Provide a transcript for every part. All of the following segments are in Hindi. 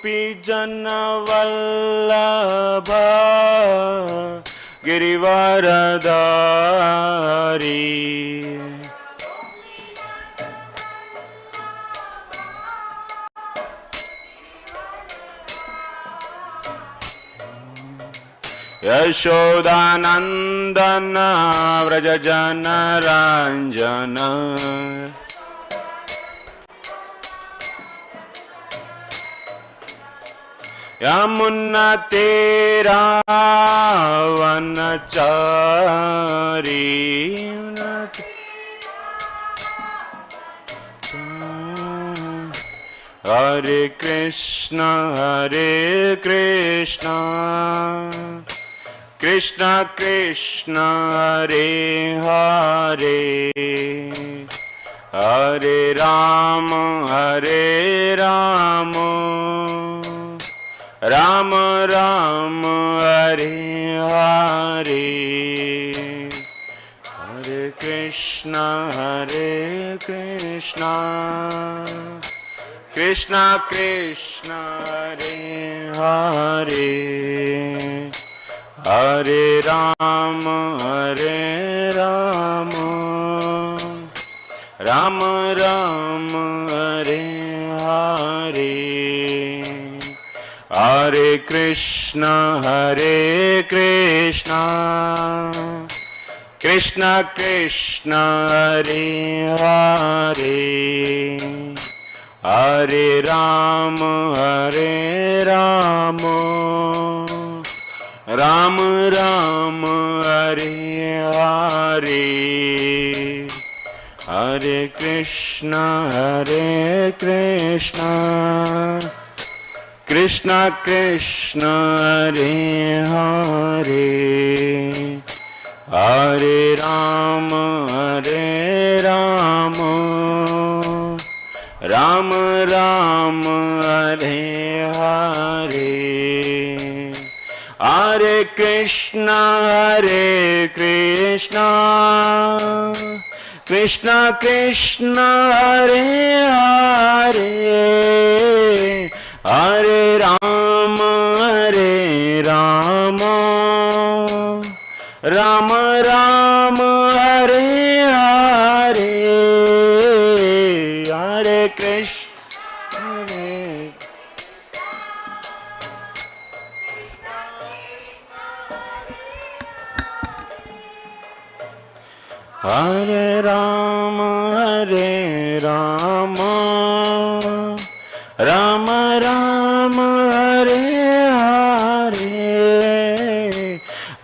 गोपी जन वल्लभ गिरिवरधारी यशोदानंदन व्रज जन रंजन यमुना तेरा वनचारी हरे कृष्ण कृष्ण कृष्ण हरे हरे हरे राम राम राम हरे हरे हरे कृष्ण कृष्ण कृष्ण हरे हरे हरे राम राम राम हरे हरे हरे कृष्ण कृष्ण कृष्ण हरे हरे हरे राम राम राम हरे हरे हरे कृष्ण कृष्ण कृष्ण हरे हरे हरे राम राम राम हरे हरे हरे कृष्ण कृष्ण कृष्ण हरे हरे हरे राम राम राम हरे हरे हरे कृष्ण हरे Ram Ram Ram Hare Hare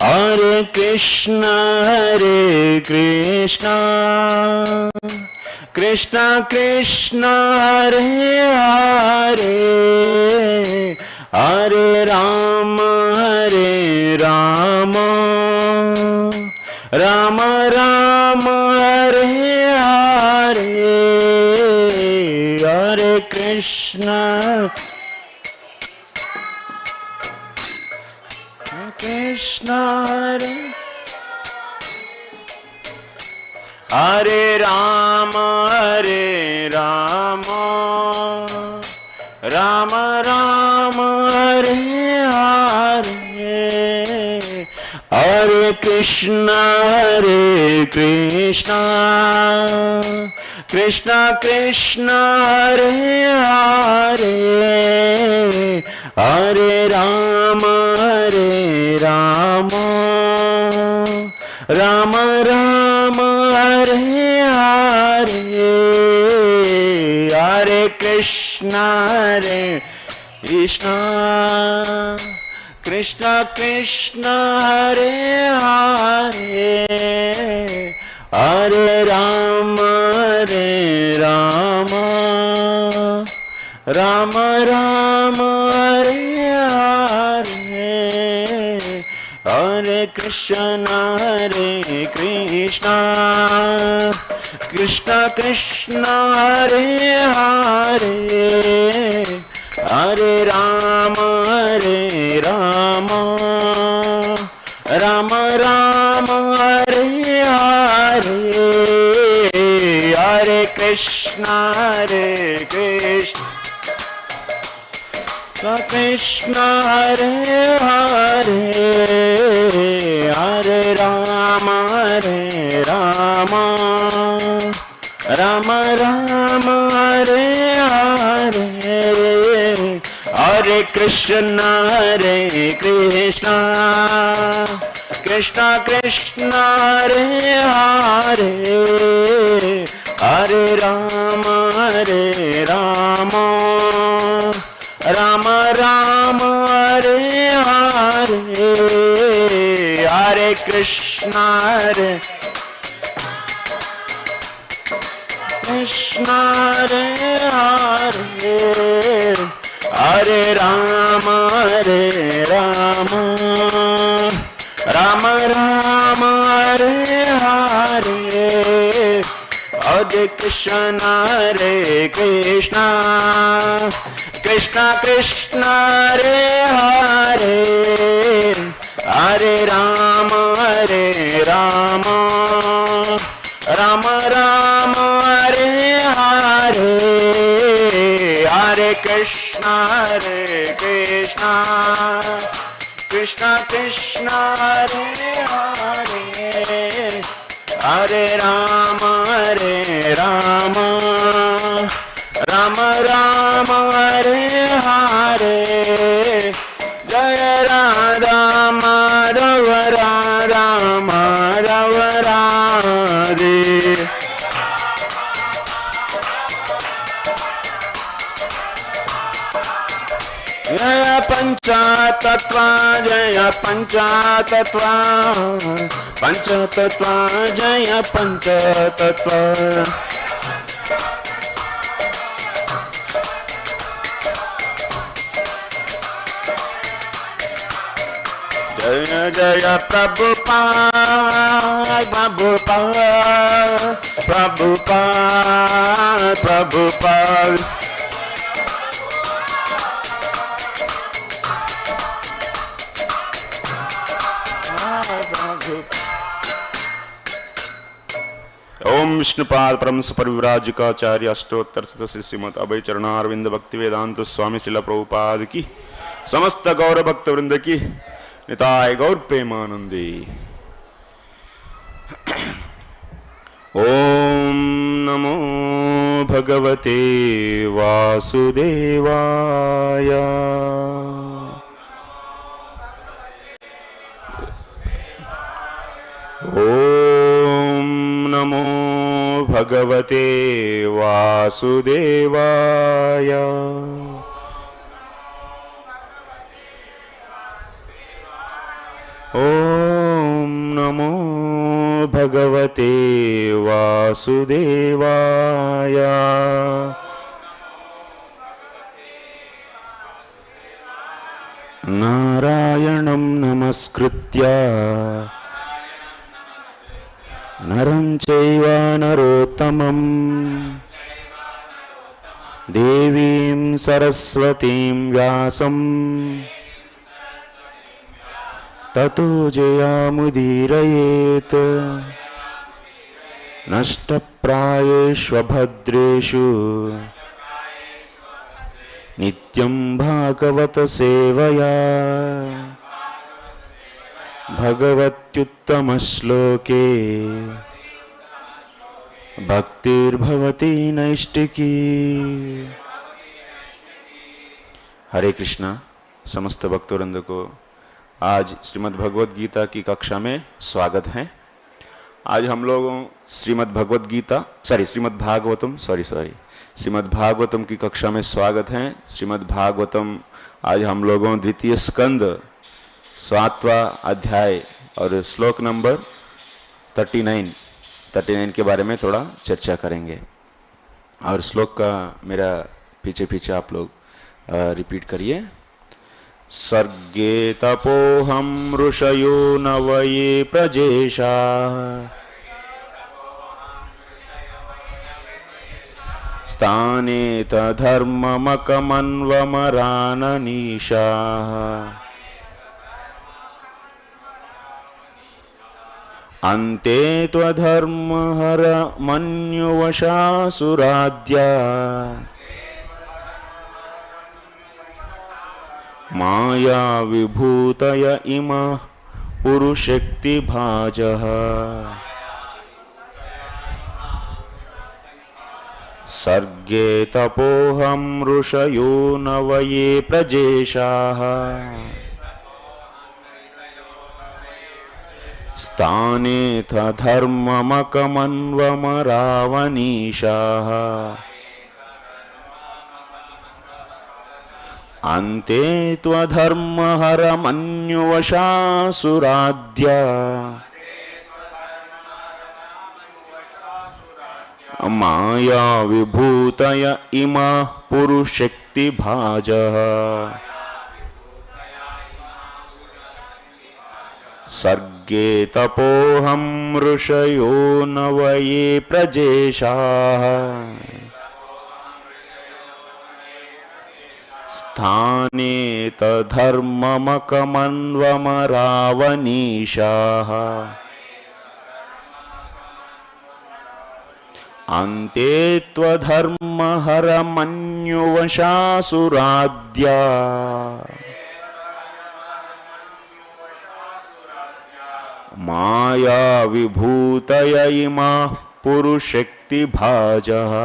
Hare Krishna Krishna Krishna Hare Hare Hare Ram Ram Ram Hare Hare Hare Krishna Hare Hare Ram Ram Ram Hare Hare Hare Krishna Krishna Krishna Hare Hare Hare Ram Ram Ram Hare Hare Hare Krishna Krishna Krishna Hare Hare Hare Ram Ram Ram Hare Hare Hare Krishna Krishna Krishna Hare Hare Hare Ram Ram Ram Hare Hare Hare Krishna Krishna Hare Hare, Hare Rama Rama, Rama Rama Hare Hare, Hare Krishna Krishna Krishna Hare Hare, Hare Rama Rama, Rama Rama Hare Hare, Hare Krishna Krishna Hare Hare, Hare Rama Rama, Rama Rama Hare Hare, Hare Krishna Krishna Krishna Hare Hare, Hare Rama Rama, Rama Rama Hare Hare, Hare Krishna Krishna Krishna Hare Hare, Hare Rama Rama, Rama Rama Hare Hare, Jaya Radha Madhava Radha Madhava Radhe, Jaya Panchatattva, Jaya Panchatattva, Panchatattva, Jaya Panchatattva, Jaya Jaya Prabhupada, Prabhupada, Prabhupada, Prabhupada. ओम विष्णुपाद परम परिव्राजकाचार्य अष्टोत्तर शतस्य श्रीमद् अभय चरणारविंद भक्ति वेदांत स्वामी श्रील प्रभुपाद की समस्त गौर भक्त वृंद की निताय गौर प्रेमानंदी। ओम नमो भगवते वासुदेवाय, ओम नमो भगवते वासुदेवाय, ओम नमो भगवते वासुदेवाय, नारायणं नमस्कृत्य नरं चैव नरोत्तमं देवीं सरस्वतीं व्यासं ततो जयामुदीरयेत्। नष्टप्रायेष्वभद्रेषु नित्यं भागवत सेवया, भगवत्युत्तमश्लोके भक्तिर्भवति नैष्टिकी। हरे कृष्णा। समस्त भक्तवृंद को आज श्रीमद् भगवद गीता की कक्षा में स्वागत है। आज हम लोगों श्रीमद् भागवतम की कक्षा में स्वागत है। श्रीमद् भागवतम आज हम लोगों द्वितीय स्कंद 7वां अध्याय और श्लोक नंबर 39 के बारे में थोड़ा चर्चा करेंगे। और श्लोक का मेरा पीछे आप लोग रिपीट करिए। सर्गे तपोहम ऋषयो नवये प्रजेशा, स्थाने तधर्ममकमन्वमराननीशा, अन्ते त्वधर्महर मन्युवशासुराद्या, माया विभूतय इमः पुरुषशक्तिभाजः सर्गे तपोहं ऋषयो नवये प्रजेशाः स्थानेथ धर्ममकमन्वमरावनीशाः अन्ते त्वधर्महरमन्युवशासुराद्या माया विभूतय इमः पुरुषशक्तिभाजः सर्गे तपोहं ऋषयो नवये प्रजेशाः स्थाने तधर्ममकमन्वमरावनीशाः अन्ते त्वधर्महरमन्युवशासुराद्या माया विभूतय इमः पुरुषशक्तिभाजः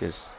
Yes.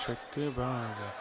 शक्तिभाजः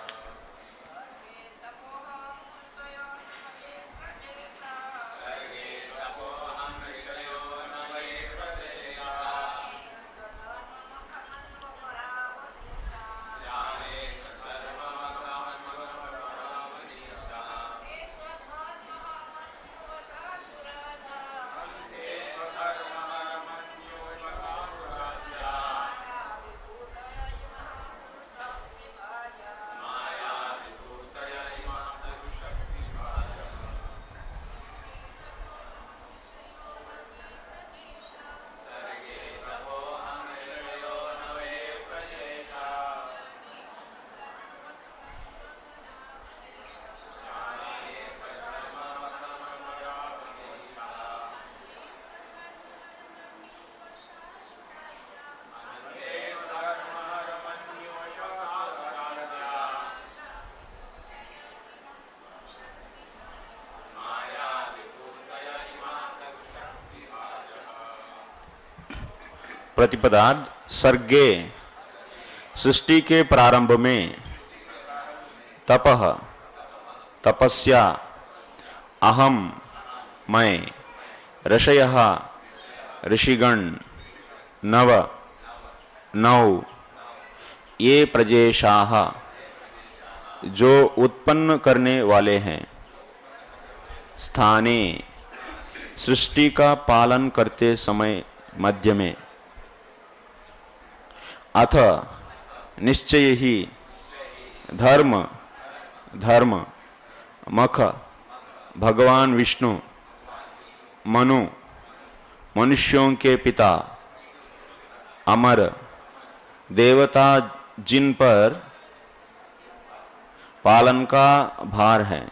प्रतिपदार्थ सर्गे सृष्टि के प्रारंभ में तपः तपस्या अहम मैं ऋषयः ऋषिगण नव नौ ये प्रजेशाः जो उत्पन्न करने वाले हैं स्थाने सृष्टि का पालन करते समय मध्य में अथ निश्चय ही धर्म धर्म मख भगवान विष्णु मनु मनुष्यों के पिता अमर देवता जिन पर पालन का भार है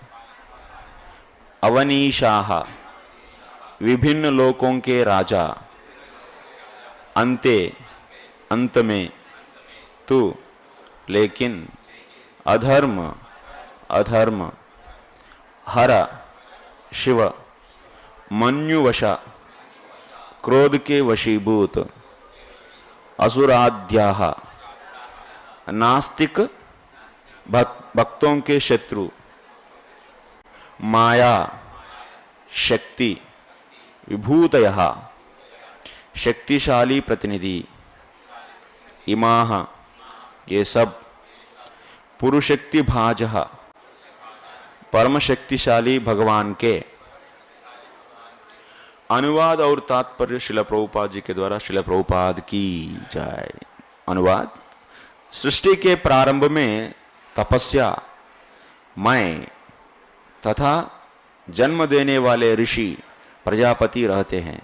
अवनीशाह विभिन्न लोकों के राजा अंते अंत में परंतु लेकिन अधर्म अधर्म हर शिव मन्युवशा क्रोध के वशीभूत असुराध्याः नास्तिक भक्तों के शत्रु माया शक्ति विभूतयः शक्तिशाली प्रतिनिधि इमाः ये सब पुरुषक्ति भाजः परम शक्तिशाली भगवान के। अनुवाद और तात्पर्य शिला प्रभुपाद जी के द्वारा। शिला प्रभुपाद की जय। अनुवाद। सृष्टि के प्रारंभ में तपस्या मैं तथा जन्म देने वाले ऋषि प्रजापति रहते हैं।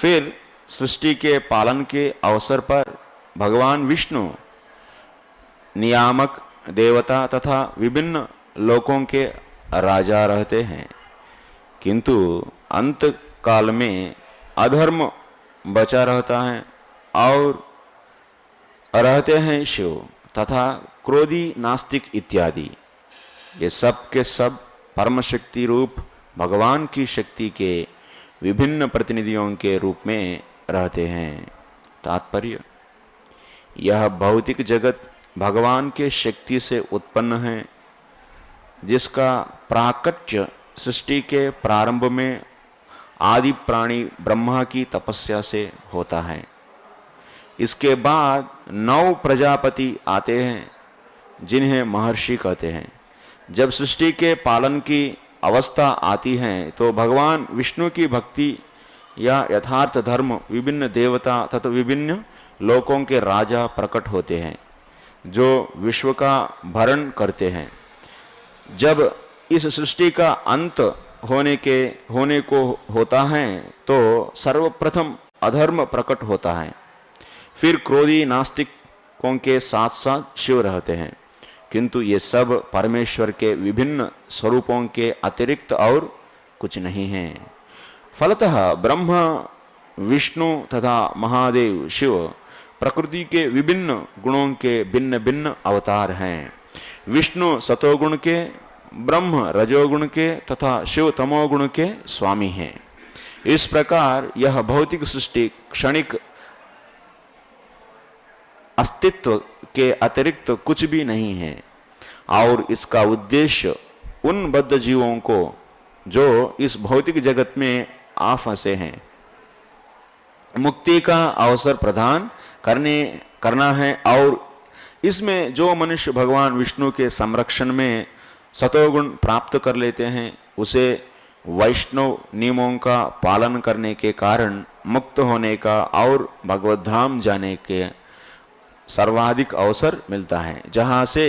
फिर सृष्टि के पालन के अवसर पर भगवान विष्णु नियामक देवता तथा विभिन्न लोकों के राजा रहते हैं। किंतु अंत काल में अधर्म बचा रहता है और रहते हैं शिव तथा क्रोधी नास्तिक इत्यादि। ये सब के सब परम शक्ति रूप भगवान की शक्ति के विभिन्न प्रतिनिधियों के रूप में रहते हैं। तात्पर्य। यह भौतिक जगत भगवान के शक्ति से उत्पन्न है, जिसका प्राकट्य सृष्टि के प्रारंभ में आदि प्राणी ब्रह्मा की तपस्या से होता है। इसके बाद 9 प्रजापति आते हैं, जिन्हें महर्षि कहते हैं। जब सृष्टि के पालन की अवस्था आती है तो भगवान विष्णु की भक्ति या यथार्थ धर्म विभिन्न देवता तथा विभिन्न लोकों के राजा प्रकट होते हैं, जो विश्व का भरण करते हैं। जब इस सृष्टि का अंत होने को होता है तो सर्वप्रथम अधर्म प्रकट होता है। फिर क्रोधी नास्तिकों के साथ साथ शिव रहते हैं। किंतु ये सब परमेश्वर के विभिन्न स्वरूपों के अतिरिक्त और कुछ नहीं है। फलतः ब्रह्मा विष्णु तथा महादेव शिव प्रकृति के विभिन्न गुणों के भिन्न भिन्न अवतार हैं। विष्णु सतोगुण के, ब्रह्म रजोगुण के तथा शिव तमोगुण के स्वामी हैं। इस प्रकार यह भौतिक सृष्टि क्षणिक अस्तित्व के अतिरिक्त कुछ भी नहीं है और इसका उद्देश्य उन बद्ध जीवों को जो इस भौतिक जगत में आ फंसे हैं मुक्ति का अवसर प्रदान करना है। और इसमें जो मनुष्य भगवान विष्णु के संरक्षण में सतोगुण प्राप्त कर लेते हैं, उसे वैष्णव नियमों का पालन करने के कारण मुक्त होने का और भगवत धाम जाने के सर्वाधिक अवसर मिलता है, जहाँ से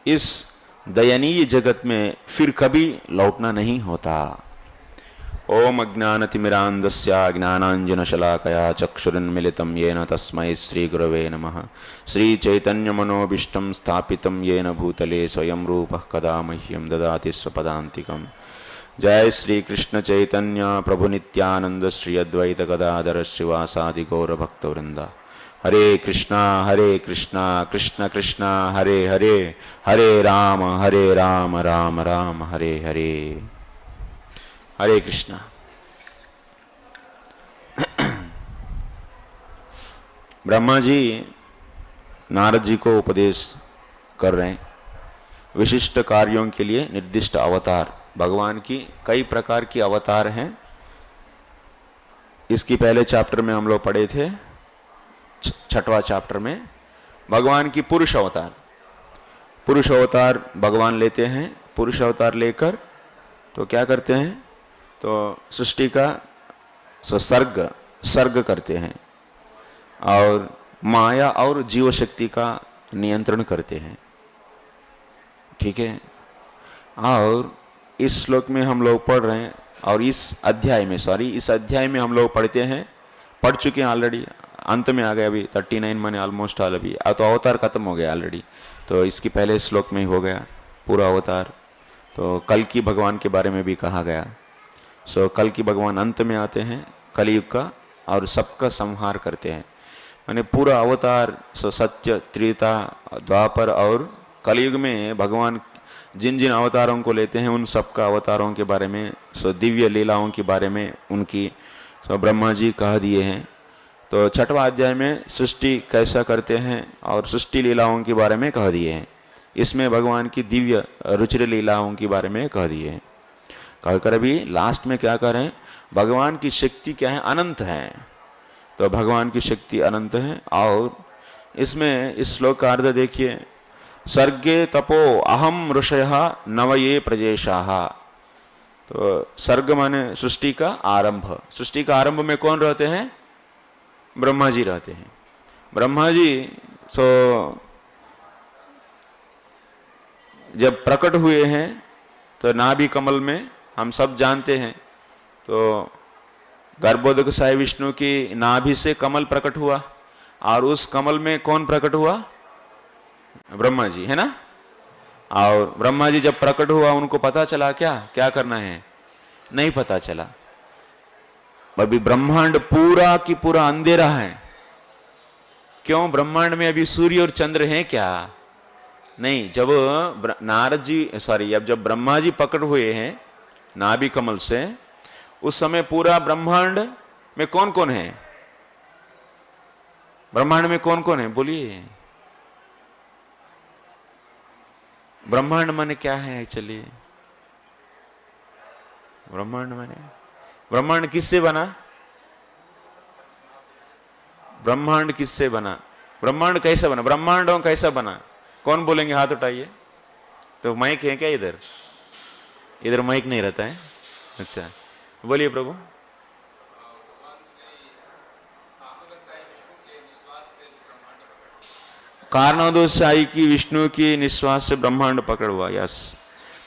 इस दयनीय जगत में फिर कभी लौटना नहीं होता। ओम अज्ञानतिमिरान्धस्य ज्ञानाञ्जनशलाकया चक्षुरुन्मिलितं येन तस्मै श्रीगुरवे नमः। श्रीचैतन्यमनोभीष्टं स्थापितं येन भूतले स्वयं रूपः कदा मह्यं ददाति स्वपदान्तिकम्। जय श्री कृष्ण चैतन्य प्रभु नित्यानंद श्री अद्वैत गदाधर श्रीवासादि गौर भक्तवृंदा। हरे कृष्णा कृष्ण कृष्ण हरे हरे, हरे राम राम राम हरे हरे। हरे कृष्णा। ब्रह्मा जी नारद जी को उपदेश कर रहे हैं। विशिष्ट कार्यों के लिए निर्दिष्ट अवतार। भगवान की कई प्रकार की अवतार हैं। इसकी पहले चैप्टर में हम लोग पढ़े थे, 6वां चैप्टर में भगवान की पुरुष अवतार। पुरुष अवतार भगवान लेते हैं। पुरुष अवतार लेकर तो क्या करते हैं, तो सृष्टि का सर्ग करते हैं और माया और जीव शक्ति का नियंत्रण करते हैं। ठीक है। और इस श्लोक में हम लोग पढ़ रहे हैं और इस अध्याय में हम लोग पढ़ चुके हैं ऑलरेडी। अंत में आ गए, अभी 39 माने ऑलमोस्ट ऑल। अभी तो अवतार खत्म हो गया ऑलरेडी, तो इसकी पहले श्लोक में ही हो गया पूरा अवतार। तो कल की भगवान के बारे में भी कहा गया। कल की भगवान अंत में आते हैं कलयुग का और सबका संहार करते हैं। माने पूरा अवतार सत्य, त्रेता, द्वापर और कलयुग में भगवान जिन जिन अवतारों को लेते हैं उन सब का अवतारों के बारे में, दिव्य लीलाओं के बारे में उनकी ब्रह्मा जी कह दिए हैं। तो छठवां अध्याय में सृष्टि कैसा करते हैं और सृष्टि लीलाओं के बारे में कह दिए हैं। इसमें भगवान की दिव्य रुचिर लीलाओं के बारे में कह दिए हैं। कहकर अभी लास्ट में क्या कह रहे हैं, भगवान की शक्ति क्या है, अनंत है। तो भगवान की शक्ति अनंत है। और इसमें इस श्लोक का अर्थ देखिए, सर्गे तपो अहम ऋषयः नवये प्रजेशाः। तो सर्ग माने सृष्टि का आरंभ। सृष्टि का आरंभ में कौन रहते हैं, ब्रह्मा जी रहते हैं। ब्रह्मा जी जब प्रकट हुए हैं तो नाभि कमल में हम सब जानते हैं, तो गर्भोदक साई विष्णु की नाभि से कमल प्रकट हुआ और उस कमल में कौन प्रकट हुआ, ब्रह्मा जी, है ना। और ब्रह्मा जी जब प्रकट हुआ उनको पता चला क्या क्या करना है, नहीं पता चला। अभी ब्रह्मांड पूरा की पूरा अंधेरा है। क्यों, ब्रह्मांड में अभी सूर्य और चंद्र हैं क्या, नहीं। जब नारद जी अब जब ब्रह्मा जी प्रकट हुए हैं नाभि कमल से, उस समय पूरा ब्रह्मांड में कौन कौन है, ब्रह्मांड में कौन कौन है, बोलिए। ब्रह्मांड माने क्या है एक्चुअली, ब्रह्मांड माने, ब्रह्मांड किससे बना, ब्रह्मांड किससे बना, ब्रह्मांड कैसा बना, ब्रह्मांड कैसा बना, कौन बोलेंगे, हाथ उठाइए। तो माइक है क्या इधर, इधर माइक नहीं रहता है, अच्छा बोलिए प्रभु। कारणानुसाई की विष्णु की निश्वास से ब्रह्मांड पकड़ हुआ, यस।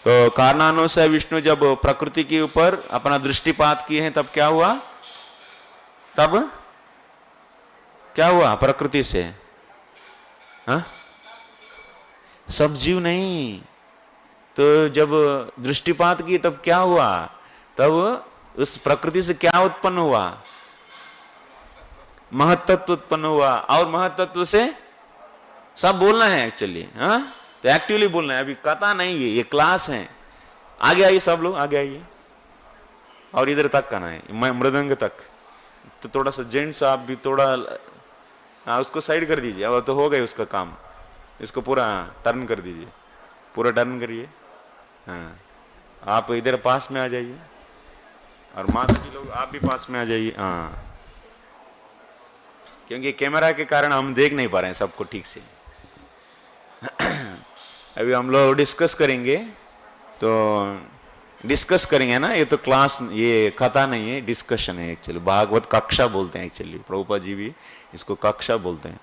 तो कारणानुसाई विष्णु जब प्रकृति के ऊपर अपना दृष्टिपात किए हैं तब क्या हुआ, तब क्या हुआ प्रकृति से, हाँ सब जीव नहीं, तो जब दृष्टिपात की तब क्या हुआ, तब उस प्रकृति से क्या उत्पन्न हुआ, महत्त्व उत्पन्न हुआ। और महत्त्व से सब बोलना है एक्चुअली, हाँ तो एक्टिवली बोलना है, अभी कथा नहीं है, ये क्लास है। आगे आइए सब लोग, आगे आइए। और इधर तक करना है, मृदंग तक। तो थोड़ा सा जेंट्स आप भी थोड़ा, हाँ उसको साइड कर दीजिए, अब तो हो गए उसका काम। इसको पूरा टर्न कर दीजिए, पूरा टर्न करिए। हाँ आप इधर पास में आ जाइए, और माता जी लोग आप भी पास में आ जाइए। हाँ क्योंकि कैमरा के कारण हम देख नहीं पा रहे हैं सबको ठीक से। अभी हम लोग डिस्कस करेंगे, तो डिस्कस करेंगे ना, ये तो क्लास, ये कथा नहीं है, डिस्कशन है एक्चुअली। भागवत कक्षा बोलते हैं एक्चुअली, प्रभुपाद जी भी इसको कक्षा बोलते हैं।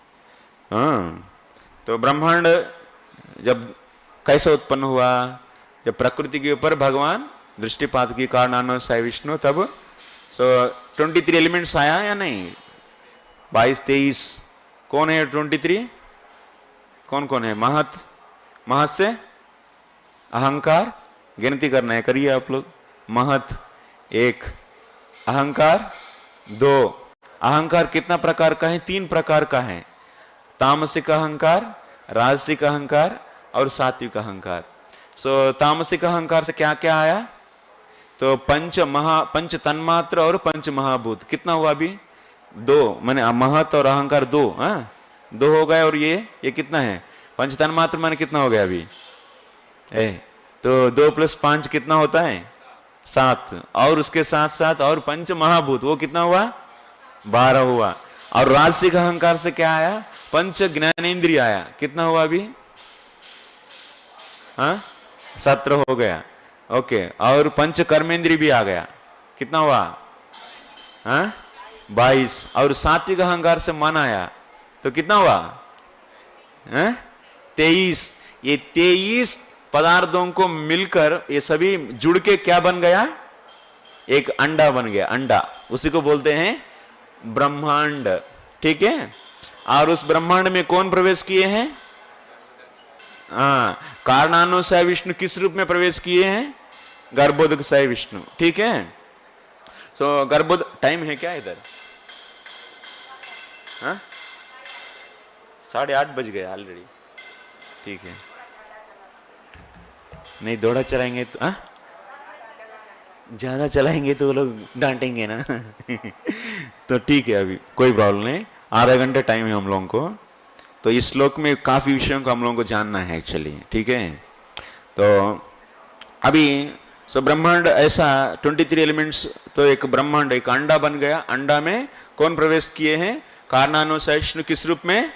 हाँ तो ब्रह्मांड जब कैसे उत्पन्न हुआ, जब प्रकृति के ऊपर भगवान दृष्टिपात की कारणानुसार विष्णु, तब 23 एलिमेंट्स आया या नहीं, 22-23 कौन है 23, कौन कौन है, महत, महत से अहंकार, गिनती करना है, करिए आप लोग। महत 1, अहंकार 2। अहंकार कितना प्रकार का है, 3 प्रकार का है, तामसिक अहंकार, राजसिक अहंकार और सात्विक अहंकार। तामसिक अहंकार से क्या क्या आया, तो पंच तन्मात्र और पंच महाभूत। कितना हुआ अभी, 2, माने महत और अहंकार 2, हाँ 2 हो गए। और ये कितना है, पंच तन्मात्र माने कितना हो गया अभी, तो 2 + 5 कितना होता है, 7। और उसके साथ साथ और पंच महाभूत, वो कितना हुआ, 12 हुआ। और राजसिक अहंकार से क्या आया, पंच ज्ञानेंद्रिय आया, कितना हुआ अभी, हाँ 17 हो गया, ओके। और पंच कर्मेंद्रिय भी आ गया, कितना हुआ, हाँ 22। और सात्विक अहंकार से मन आया, तो कितना हुआ, 23। ये 23 पदार्थों को मिलकर ये सभी जुड़ के क्या बन गया, एक अंडा बन गया, अंडा, उसी को बोलते हैं ब्रह्मांड, ठीक है। और उस ब्रह्मांड में कौन प्रवेश किए हैं, हाँ कारणानुसार विष्णु किस रूप में प्रवेश किए हैं, गर्भोदक साई विष्णु, ठीक है। गर्भोद टाइम है क्या इधर, हाँ 8:30 बज गए ऑलरेडी। ठीक है, नहीं दौड़ा चलाएंगे तो ज्यादा चलाएंगे तो वो लोग डांटेंगे ना। तो ठीक है, अभी कोई प्रॉब्लम नहीं, आधा घंटे टाइम है हम लोगों को। तो इस श्लोक में काफी विषयों को हम लोगों को जानना है एक्चुअली। ठीक है, तो अभी ब्रह्मांड ऐसा 23 एलिमेंट्स, तो एक ब्रह्मांड एक अंडा बन गया। अंडा में कौन प्रवेश किए हैं? कारणानुसाय विष्णु किस रूप में?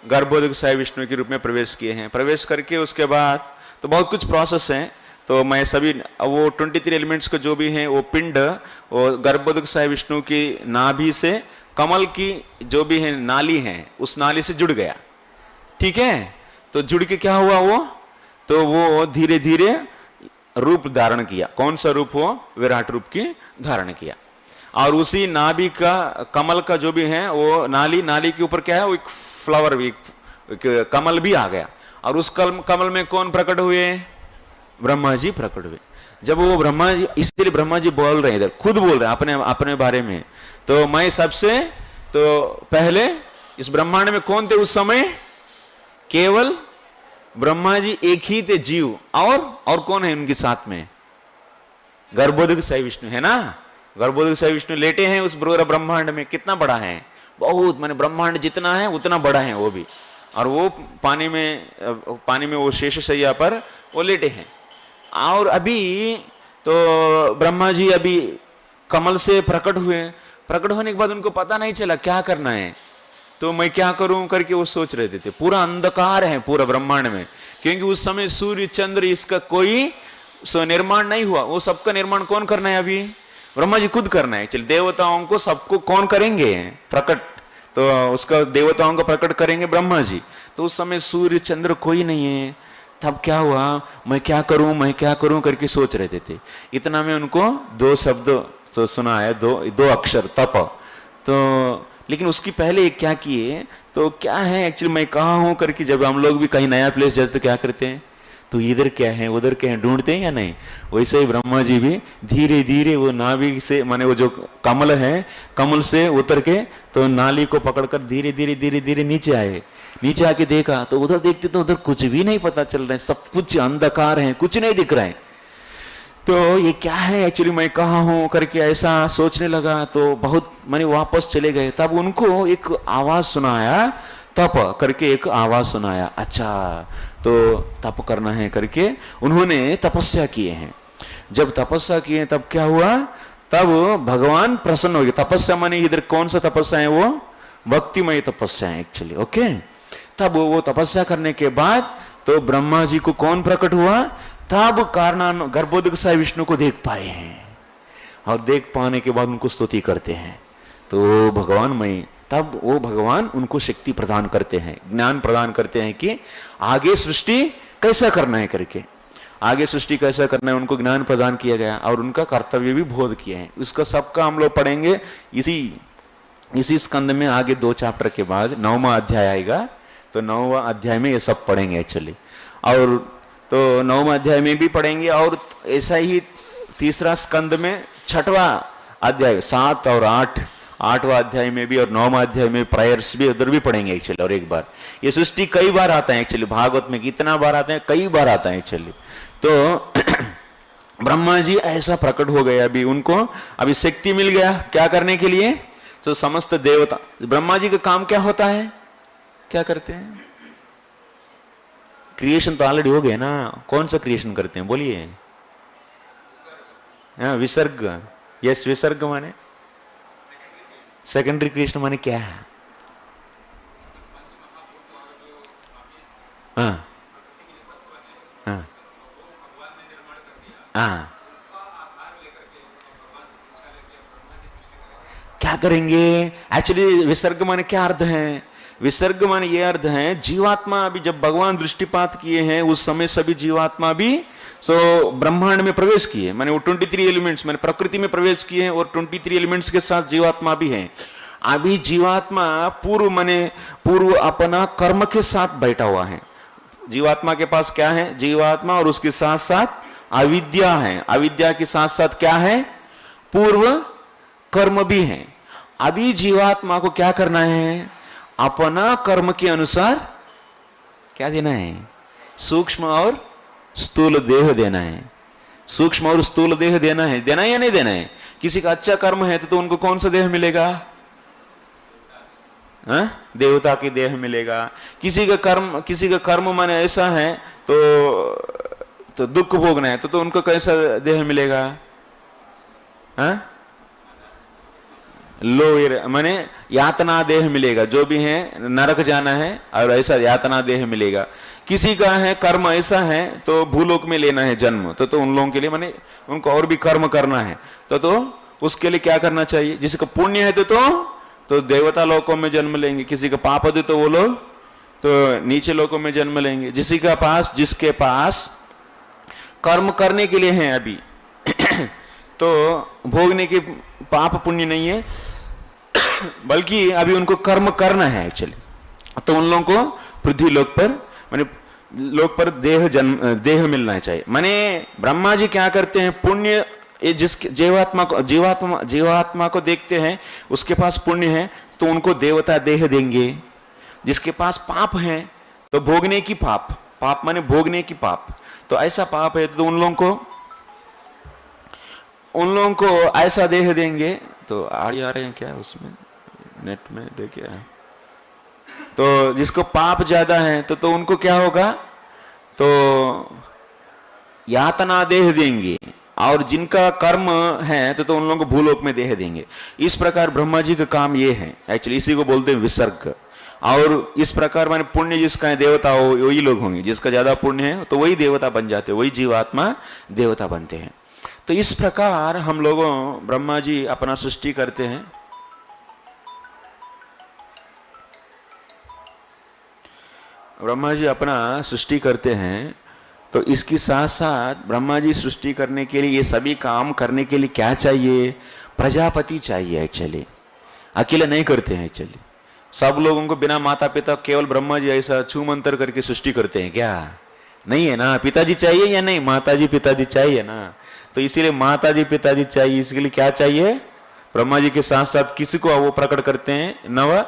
गर्भोदकसाय विष्णु के रूप में प्रवेश किए हैं। प्रवेश करके उसके बाद तो बहुत कुछ प्रोसेस है, तो मैं सभी वो 23 एलिमेंट्स को जो भी हैं वो पिंड, वो गर्भोदकसाय विष्णु की नाभि से कमल की जो भी है नाली है उस नाली से जुड़ गया। ठीक है, तो जुड़ के क्या हुआ वो? तो वो धीरे धीरे रूप धारण किया। कौन सा रूप? हो विराट रूप की धारण किया। और उसी नाभि का कमल का जो भी है वो नाली के ऊपर क्या है? वो एक फ्लावर, एक कमल भी आ गया। और उस कमल में कौन प्रकट हुए? ब्रह्मा जी प्रकट हुए। जब वो ब्रह्मा जी, इसलिए ब्रह्मा जी बोल रहे हैं, इधर खुद बोल रहे हैं अपने बारे में, तो मैं सबसे तो पहले इस ब्रह्मांड में कौन थे उस समय? केवल ब्रह्मा जी एक ही थे जीव। और कौन है उनके साथ में? गर्भोदकसाय विष्णु है ना। गर्भोदकसाय विष्णु लेटे हैं उस ब्रह्मांड में। कितना बड़ा है? बहुत, माने ब्रह्मांड जितना है उतना बड़ा है वो भी। और वो पानी में वो शेषशैया पर वो लेटे हैं। और अभी तो ब्रह्मा जी अभी कमल से प्रकट हुए। प्रकट होने के बाद उनको पता नहीं चला क्या करना है, तो मैं क्या करूं करके वो सोच रहे थे। पूरा अंधकार है पूरा ब्रह्मांड में, क्योंकि उस समय सूर्य चंद्र इसका कोई निर्माण नहीं हुआ। वो सबका निर्माण कौन करना है? अभी ब्रह्मा जी खुद करना है। चल देवताओं को सबको कौन करेंगे प्रकट? तो उसका देवताओं को प्रकट करेंगे ब्रह्मा जी। तो उस समय सूर्य चंद्र कोई नहीं है। तब क्या हुआ? मैं क्या करूं करके सोच रहे थे। इतना में उनको 2 शब्द तो सुना है, दो अक्षर तप। तो लेकिन उसकी पहले क्या किए? तो क्या है एक्चुअली मैं कहा हूं करके, जब हम लोग भी कहीं नया प्लेस जाते तो क्या करते हैं? तो इधर क्या है उधर क्या है ढूंढते हैं या नहीं? वैसे ही ब्रह्मा जी भी धीरे धीरे वो नाभि से, माने वो जो कमल है, कमल से उतर के तो नाली को पकड़कर धीरे धीरे नीचे आए। नीचे आके देखा तो उधर देखते तो उधर कुछ भी नहीं पता चल रहा है, सब कुछ अंधकार है, कुछ नहीं दिख रहा है। तो ये क्या है एक्चुअली मैं कहा हूं करके ऐसा सोचने लगा। तो बहुत माने वापस चले गए। तब उनको एक आवाज सुनाया, तप करके एक आवाज सुनाया। अच्छा, तो तप करना है करके उन्होंने तपस्या किए हैं। जब तपस्या किए तब क्या हुआ? तब भगवान प्रसन्न हो गए। तपस्या माने इधर कौन सा तपस्या है? वो भक्तिमय तपस्या है एक्चुअली। ओके, तब वो तपस्या करने के बाद तो ब्रह्मा जी को कौन प्रकट हुआ? तब कारण गर्भोदकसाय विष्णु को देख पाए हैं। और देख पाने के बाद उनको स्तुति करते हैं। तो भगवान मैं, तब वो भगवान उनको शक्ति प्रदान करते हैं, ज्ञान प्रदान करते हैं कि आगे सृष्टि कैसा करना है करके। आगे सृष्टि कैसा करना है उनको ज्ञान प्रदान किया गया और उनका कर्तव्य भी बोध किए हैं। उसका सबका हम लोग पढ़ेंगे इसी स्कंद में। आगे 2 चैप्टर के बाद 9वां अध्याय आएगा, तो 9वां अध्याय में ये सब पढ़ेंगे एक्चुअली। और तो 9वां अध्याय में भी पढ़ेंगे। और ऐसा ही तीसरा स्कंद में 6वां अध्याय 7 और 8वां अध्याय में भी और 9वां अध्याय में प्रायर्स भी उधर भी पढ़ेंगे एक्चुअली। और एक बार ये सृष्टि कई बार आता है एक्चुअली, भागवत में कितना बार आते हैं? कई बार आता है एक्चुअली। तो ब्रह्मा जी ऐसा प्रकट हो गए, अभी उनको अभी शक्ति मिल गया क्या करने के लिए? तो समस्त देवता, ब्रह्मा जी का काम क्या होता है? क्या करते हैं? क्रिएशन तो ऑलरेडी हो गया ना। कौन सा क्रिएशन करते हैं बोलिए? हाँ, विसर्ग। यस, विसर्ग माने सेकेंडरी क्रिएशन माने क्या है? हाँ हाँ हाँ, क्या करेंगे एक्चुअली? विसर्ग माने क्या अर्थ है? विसर्ग माने ये अर्थ है जीवात्मा अभी जब भगवान दृष्टिपात किए हैं उस समय सभी जीवात्मा भी ब्रह्मांड में प्रवेश किए। माने वो 23 एलिमेंट्स माने प्रकृति में प्रवेश किए हैं और 23 एलिमेंट्स के साथ जीवात्मा भी है। अभी जीवात्मा पूर्व अपना कर्म के साथ बैठा हुआ है। जीवात्मा के पास क्या है? जीवात्मा और उसके साथ साथ अविद्या है। अविद्या के साथ साथ क्या है? पूर्व कर्म भी है। अभी जीवात्मा को क्या करना है? अपना कर्म के अनुसार क्या देना है, सूक्ष्म और स्थूल देह देना है। सूक्ष्म और स्थूल देह देना है या नहीं देना है? किसी का अच्छा कर्म है तो उनको कौन सा देह मिलेगा? देवता की देह मिलेगा। किसी का कर्म माने ऐसा है तो दुख भोगना है तो उनको कैसा देह मिलेगा? लोयर माने यातना देह मिलेगा, जो भी है नरक जाना है और ऐसा यातना देह मिलेगा। किसी का है कर्म ऐसा है तो भूलोक में लेना है जन्म, तो उन लोगों के लिए माने उनको और भी कर्म करना है तो उसके लिए क्या करना चाहिए? जिसका पुण्य है तो देवता लोकों में जन्म लेंगे, किसी का पाप है तो वो लोग तो नीचे लोकों में जन्म लेंगे। जिसके पास कर्म करने के लिए है अभी तो भोगने की पाप पुण्य नहीं है, बल्कि अभी उनको कर्म करना है एक्चुअली, तो उन लोगों को पृथ्वी लोक पर माने लोक पर देह मिलना चाहिए। माने ब्रह्मा जी क्या करते हैं, पुण्य जिसके जीवात्मा को देखते हैं, उसके पास पुण्य है तो उनको देवता देह देंगे। जिसके पास पाप है तो भोगने की पाप माने भोगने की पाप, तो ऐसा पाप है तो उन लोगों को ऐसा देह देंगे। तो आ रहे हैं क्या उसमें नेट में देखिए, तो जिसको पाप ज्यादा है तो उनको क्या होगा, तो यातना देह देंगे, और जिनका कर्म है तो उन लोगों को भूलोक में देह देंगे। इस प्रकार ब्रह्मा जी का काम ये है एक्चुअली, इसी को बोलते हैं विसर्ग। और इस प्रकार माने पुण्य जिसका है देवता हो वही लोग होंगे, जिसका ज्यादा पुण्य है तो वही देवता बन जाते हैं, वही जीवात्मा देवता बनते हैं। तो इस प्रकार हम लोगों ब्रह्मा जी अपना सृष्टि करते हैं। ब्रह्मा जी अपना सृष्टि करते हैं तो इसके साथ साथ ब्रह्मा जी सृष्टि करने के लिए, ये सभी काम करने के लिए क्या चाहिए? प्रजापति चाहिए एक्चुअली। अकेले नहीं करते हैं एक्चुअली, सब लोगों को बिना माता पिता केवल ब्रह्मा जी ऐसा छू मंतर करके सृष्टि करते हैं क्या? नहीं है ना, पिताजी चाहिए या नहीं? माताजी पिताजी चाहिए ना, तो इसीलिए माताजी पिताजी चाहिए, इसके लिए क्या चाहिए? ब्रह्मा जी के साथ साथ किसी को वो प्रकट करते हैं, नव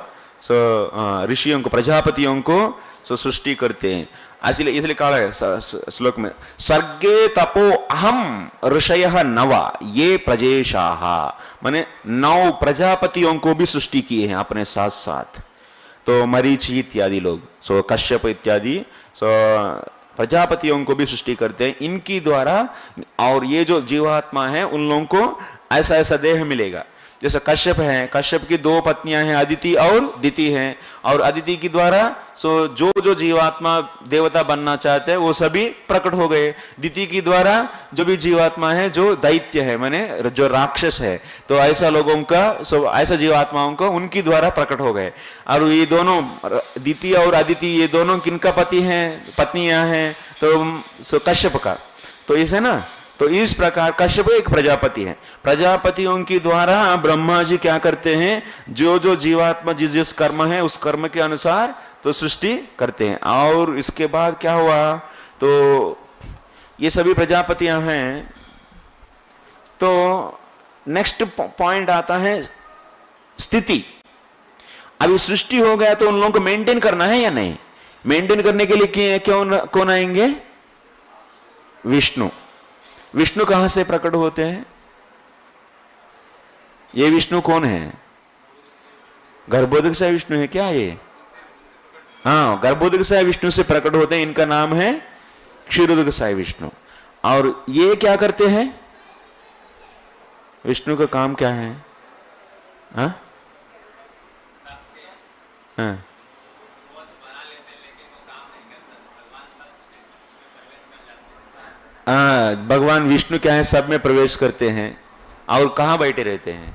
ऋषियों को, प्रजापतियों को सृष्टि करते हैं। इसलिए कहा है श्लोक में, सर्गे तपो अहम ऋषयः नवा ये प्रजेशाः, माने 9 प्रजापतियों को भी सृष्टि किए हैं अपने साथ साथ। तो मरीचि इत्यादि लोग, कश्यप इत्यादि प्रजापतियों को भी सृष्टि करते हैं इनकी द्वारा। और ये जो जीवात्मा है उन लोगों को ऐसा ऐसा देह मिलेगा। जैसे कश्यप है, कश्यप की 2 पत्नियां हैं, अदिति और दिति हैं, और अदिति के द्वारा जो जीवात्मा देवता बनना चाहते हैं वो सभी प्रकट हो गए। दिति के द्वारा जो भी जीवात्मा है जो दैत्य है माने जो राक्षस है, तो ऐसा लोगों का ऐसा जीवात्माओं को उनकी द्वारा प्रकट हो गए। और ये दोनों दिति और अदिति ये दोनों किनका पति हैं, पत्नियां हैं? तो कश्यप का। तो इसे ना, तो इस प्रकार कश्यप एक प्रजापति है। प्रजापतियों के द्वारा ब्रह्मा जी क्या करते हैं, जो जीवात्मा जिस कर्म है उस कर्म के अनुसार तो सृष्टि करते हैं। और इसके बाद क्या हुआ, तो ये सभी प्रजापतियां हैं। तो नेक्स्ट पॉइंट आता है स्थिति। अभी सृष्टि हो गया तो उन लोगों को मेंटेन करना है या नहीं? मेंटेन करने के लिए कौन आएंगे? विष्णु। विष्णु कहां से प्रकट होते हैं? ये विष्णु कौन है? गर्भोदक विष्णु है क्या ये? हाँ, गर्भोदक विष्णु से प्रकट होते हैं। इनका नाम है क्षीरोदक विष्णु। और ये क्या करते हैं? विष्णु का काम क्या है? हाँ? हाँ। भगवान विष्णु क्या है, सब में प्रवेश करते हैं। और कहाँ बैठे रहते हैं?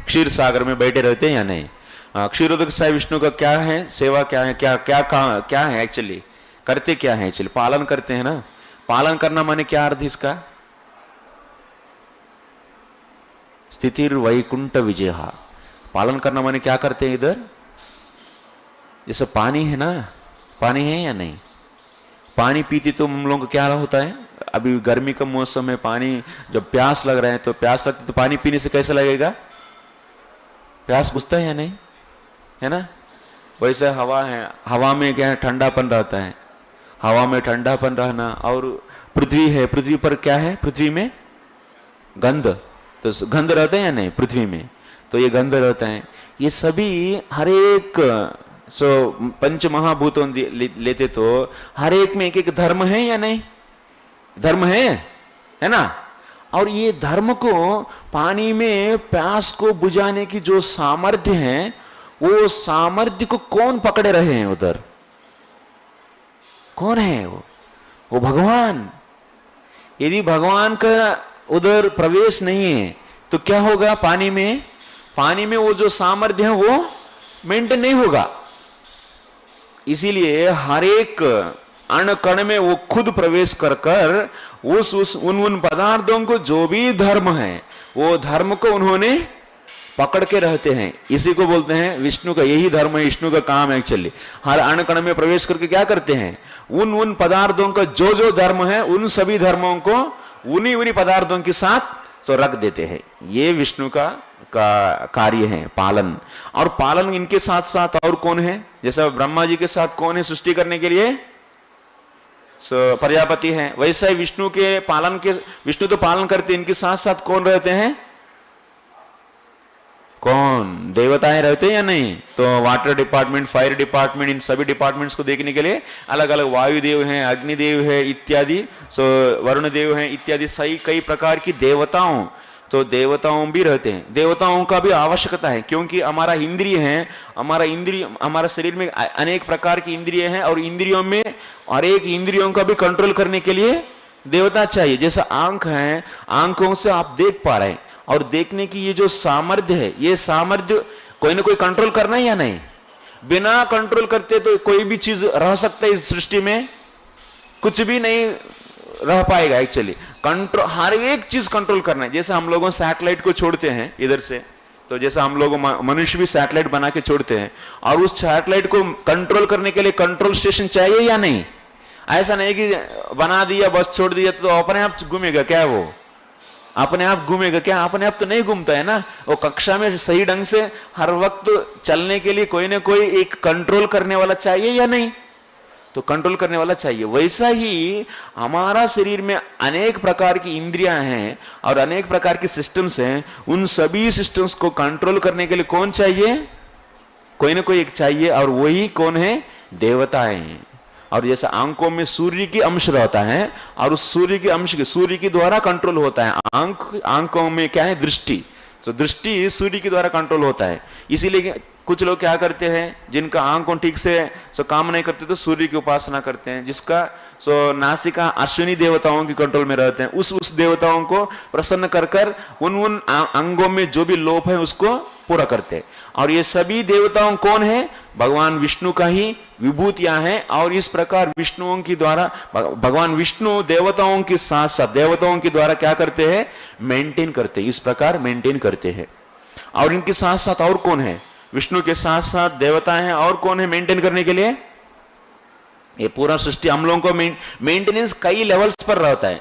क्षीर सागर में बैठे रहते हैं या नहीं? क्षीरोदक साई विष्णु का क्या है, सेवा क्या है, क्या है एक्चुअली, करते क्या है एक्चुअली? पालन करते हैं ना। पालन करना माने क्या अर्थ इसका? स्थितिर वैकुंठ विजया। पालन करना माने क्या करते हैं इधर? जैसे पानी है ना, पानी है या नहीं? पानी पीते तो हम लोगों को क्या होता है? अभी गर्मी का मौसम है, पानी जब प्यास लग रहा है तो प्यास लगती तो पानी पीने से कैसा लगेगा? प्यास बुझता है या नहीं? है ना? वैसे हवा है, हवा में क्या है, ठंडापन रहता है, हवा में ठंडापन रहना। और पृथ्वी है, पृथ्वी पर क्या है, पृथ्वी में गंध, तो गंध रहता है या नहीं पृथ्वी में, तो ये गंध रहता है। ये सभी हर एक पंच महाभूतों लेते तो हर एक में एक एक धर्म है या नहीं, धर्म है ना। और ये धर्म को पानी में प्यास को बुझाने की जो सामर्थ्य है, वो सामर्थ्य को कौन पकड़े रहे हैं उधर, कौन है वो भगवान। यदि भगवान का उधर प्रवेश नहीं है तो क्या होगा, पानी में वो जो सामर्थ्य है वो मेंटेन नहीं होगा। इसीलिए हर एक अण कण में वो खुद प्रवेश कर कर उन पदार्थों को, जो भी धर्म है वो धर्म को उन्होंने पकड़ के रहते हैं। इसी को बोलते हैं विष्णु का यही धर्म है, विष्णु का काम है एक्चुअली। हर अण कण में प्रवेश करके क्या करते हैं, उन पदार्थों का जो जो धर्म है उन सभी धर्मों को उन्हीं पदार्थों के साथ तो रख देते हैं। ये विष्णु का कार्य है, पालन। और पालन इनके साथ साथ और कौन है, जैसा ब्रह्मा जी के साथ कौन है सृष्टि करने के लिए, प्रजापति है। वैसा ही विष्णु के पालन के, विष्णु तो पालन करते हैं, इनके साथ साथ कौन रहते हैं, कौन, देवताएं रहते हैं या नहीं। तो वाटर डिपार्टमेंट, फायर डिपार्टमेंट, इन सभी डिपार्टमेंट्स को देखने के लिए अलग अलग वायुदेव हैं, अग्निदेव है इत्यादि, वरुण देव हैं इत्यादि, सही कई प्रकार की देवताओं, तो देवताओं भी रहते हैं। देवताओं का भी आवश्यकता है, क्योंकि हमारा इंद्रिय है, हमारा शरीर में अनेक प्रकार की इंद्रिय हैं, और इंद्रियों में और एक इंद्रियों का भी कंट्रोल करने के लिए देवता चाहिए। जैसा आंख है, आंखों से आप देख पा रहे हैं, और देखने की ये जो सामर्थ्य है, ये सामर्थ्य कोई ना कोई कंट्रोल करना है या नहीं। बिना कंट्रोल करते तो कोई भी चीज रह सकता है इस सृष्टि में, कुछ भी नहीं रह पाएगा एक्चुअली। कंट्रोल, हर एक चीज कंट्रोल करना है। जैसे हम लोगों सैटेलाइट को छोड़ते हैं इधर से, तो जैसा हम लोग मनुष्य भी सैटेलाइट बना के छोड़ते हैं, और उस सैटेलाइट को कंट्रोल करने के लिए कंट्रोल स्टेशन चाहिए या नहीं। ऐसा नहीं कि बना दिया बस छोड़ दिया तो अपने आप घूमेगा क्या, वो अपने आप घूमेगा क्या, अपने आप तो नहीं घूमता है ना। वो कक्षा में सही ढंग से हर वक्त चलने के लिए कोई ना कोई एक कंट्रोल करने वाला चाहिए या नहीं, तो कंट्रोल करने वाला चाहिए। वैसा ही हमारा शरीर में अनेक प्रकार की इंद्रियां हैं और अनेक प्रकार के सिस्टम्स हैं, उन सभी सिस्टम्स को कंट्रोल करने के लिए कौन चाहिए, कोई ना कोई एक चाहिए, और वही कौन है, देवताएं। और जैसे आंखों में सूर्य की अंश रहता है, और उस सूर्य के अंश के सूर्य के द्वारा कंट्रोल होता है। आंखों में क्या है, दृष्टि, तो दृष्टि सूर्य के द्वारा कंट्रोल होता है। इसीलिए कुछ लोग क्या करते हैं, जिनका आंखों ठीक से काम नहीं करते तो सूर्य की उपासना करते हैं, जिसका नासिका अश्विनी देवताओं की कंट्रोल में रहते हैं, उस देवताओं को प्रसन्न कर कर उन अंगों में जो भी लोप है उसको पूरा करते हैं। और ये सभी देवताओं कौन है, भगवान विष्णु का ही विभूतियां हैं। और इस प्रकार विष्णुओं के द्वारा भगवान विष्णु देवताओं के साथ साथ देवताओं के द्वारा क्या करते हैं, मेंटेन करते हैं, इस प्रकार मेंटेन करते हैं। और इनके साथ साथ और कौन है, विष्णु के साथ साथ देवता हैं, और कौन है मेंटेन करने के लिए, ये पूरा सृष्टि। हम लोगों को मेंटेनेंस कई लेवल्स पर रहता है।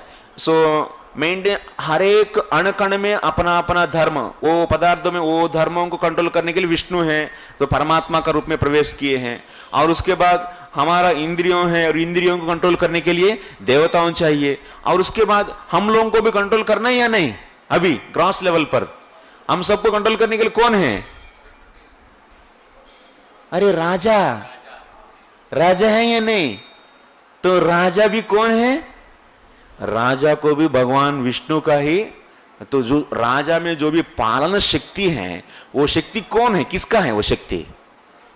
मेंटेन हर एक अण कण में अपना अपना धर्म, वो पदार्थों में वो धर्मों को कंट्रोल करने के लिए विष्णु है, तो परमात्मा का रूप में प्रवेश किए हैं। और उसके बाद हमारा इंद्रियों है, और इंद्रियों को कंट्रोल करने के लिए देवताओं चाहिए। और उसके बाद हम लोगों को भी कंट्रोल करना है या नहीं, अभी ग्रॉस लेवल पर हम सबको कंट्रोल करने के लिए कौन है, अरे राजा, राजा है या नहीं, तो राजा भी कौन है, राजा को भी भगवान विष्णु का ही, तो जो राजा में जो भी पालन शक्ति है, वो शक्ति कौन है, किसका है, वो शक्ति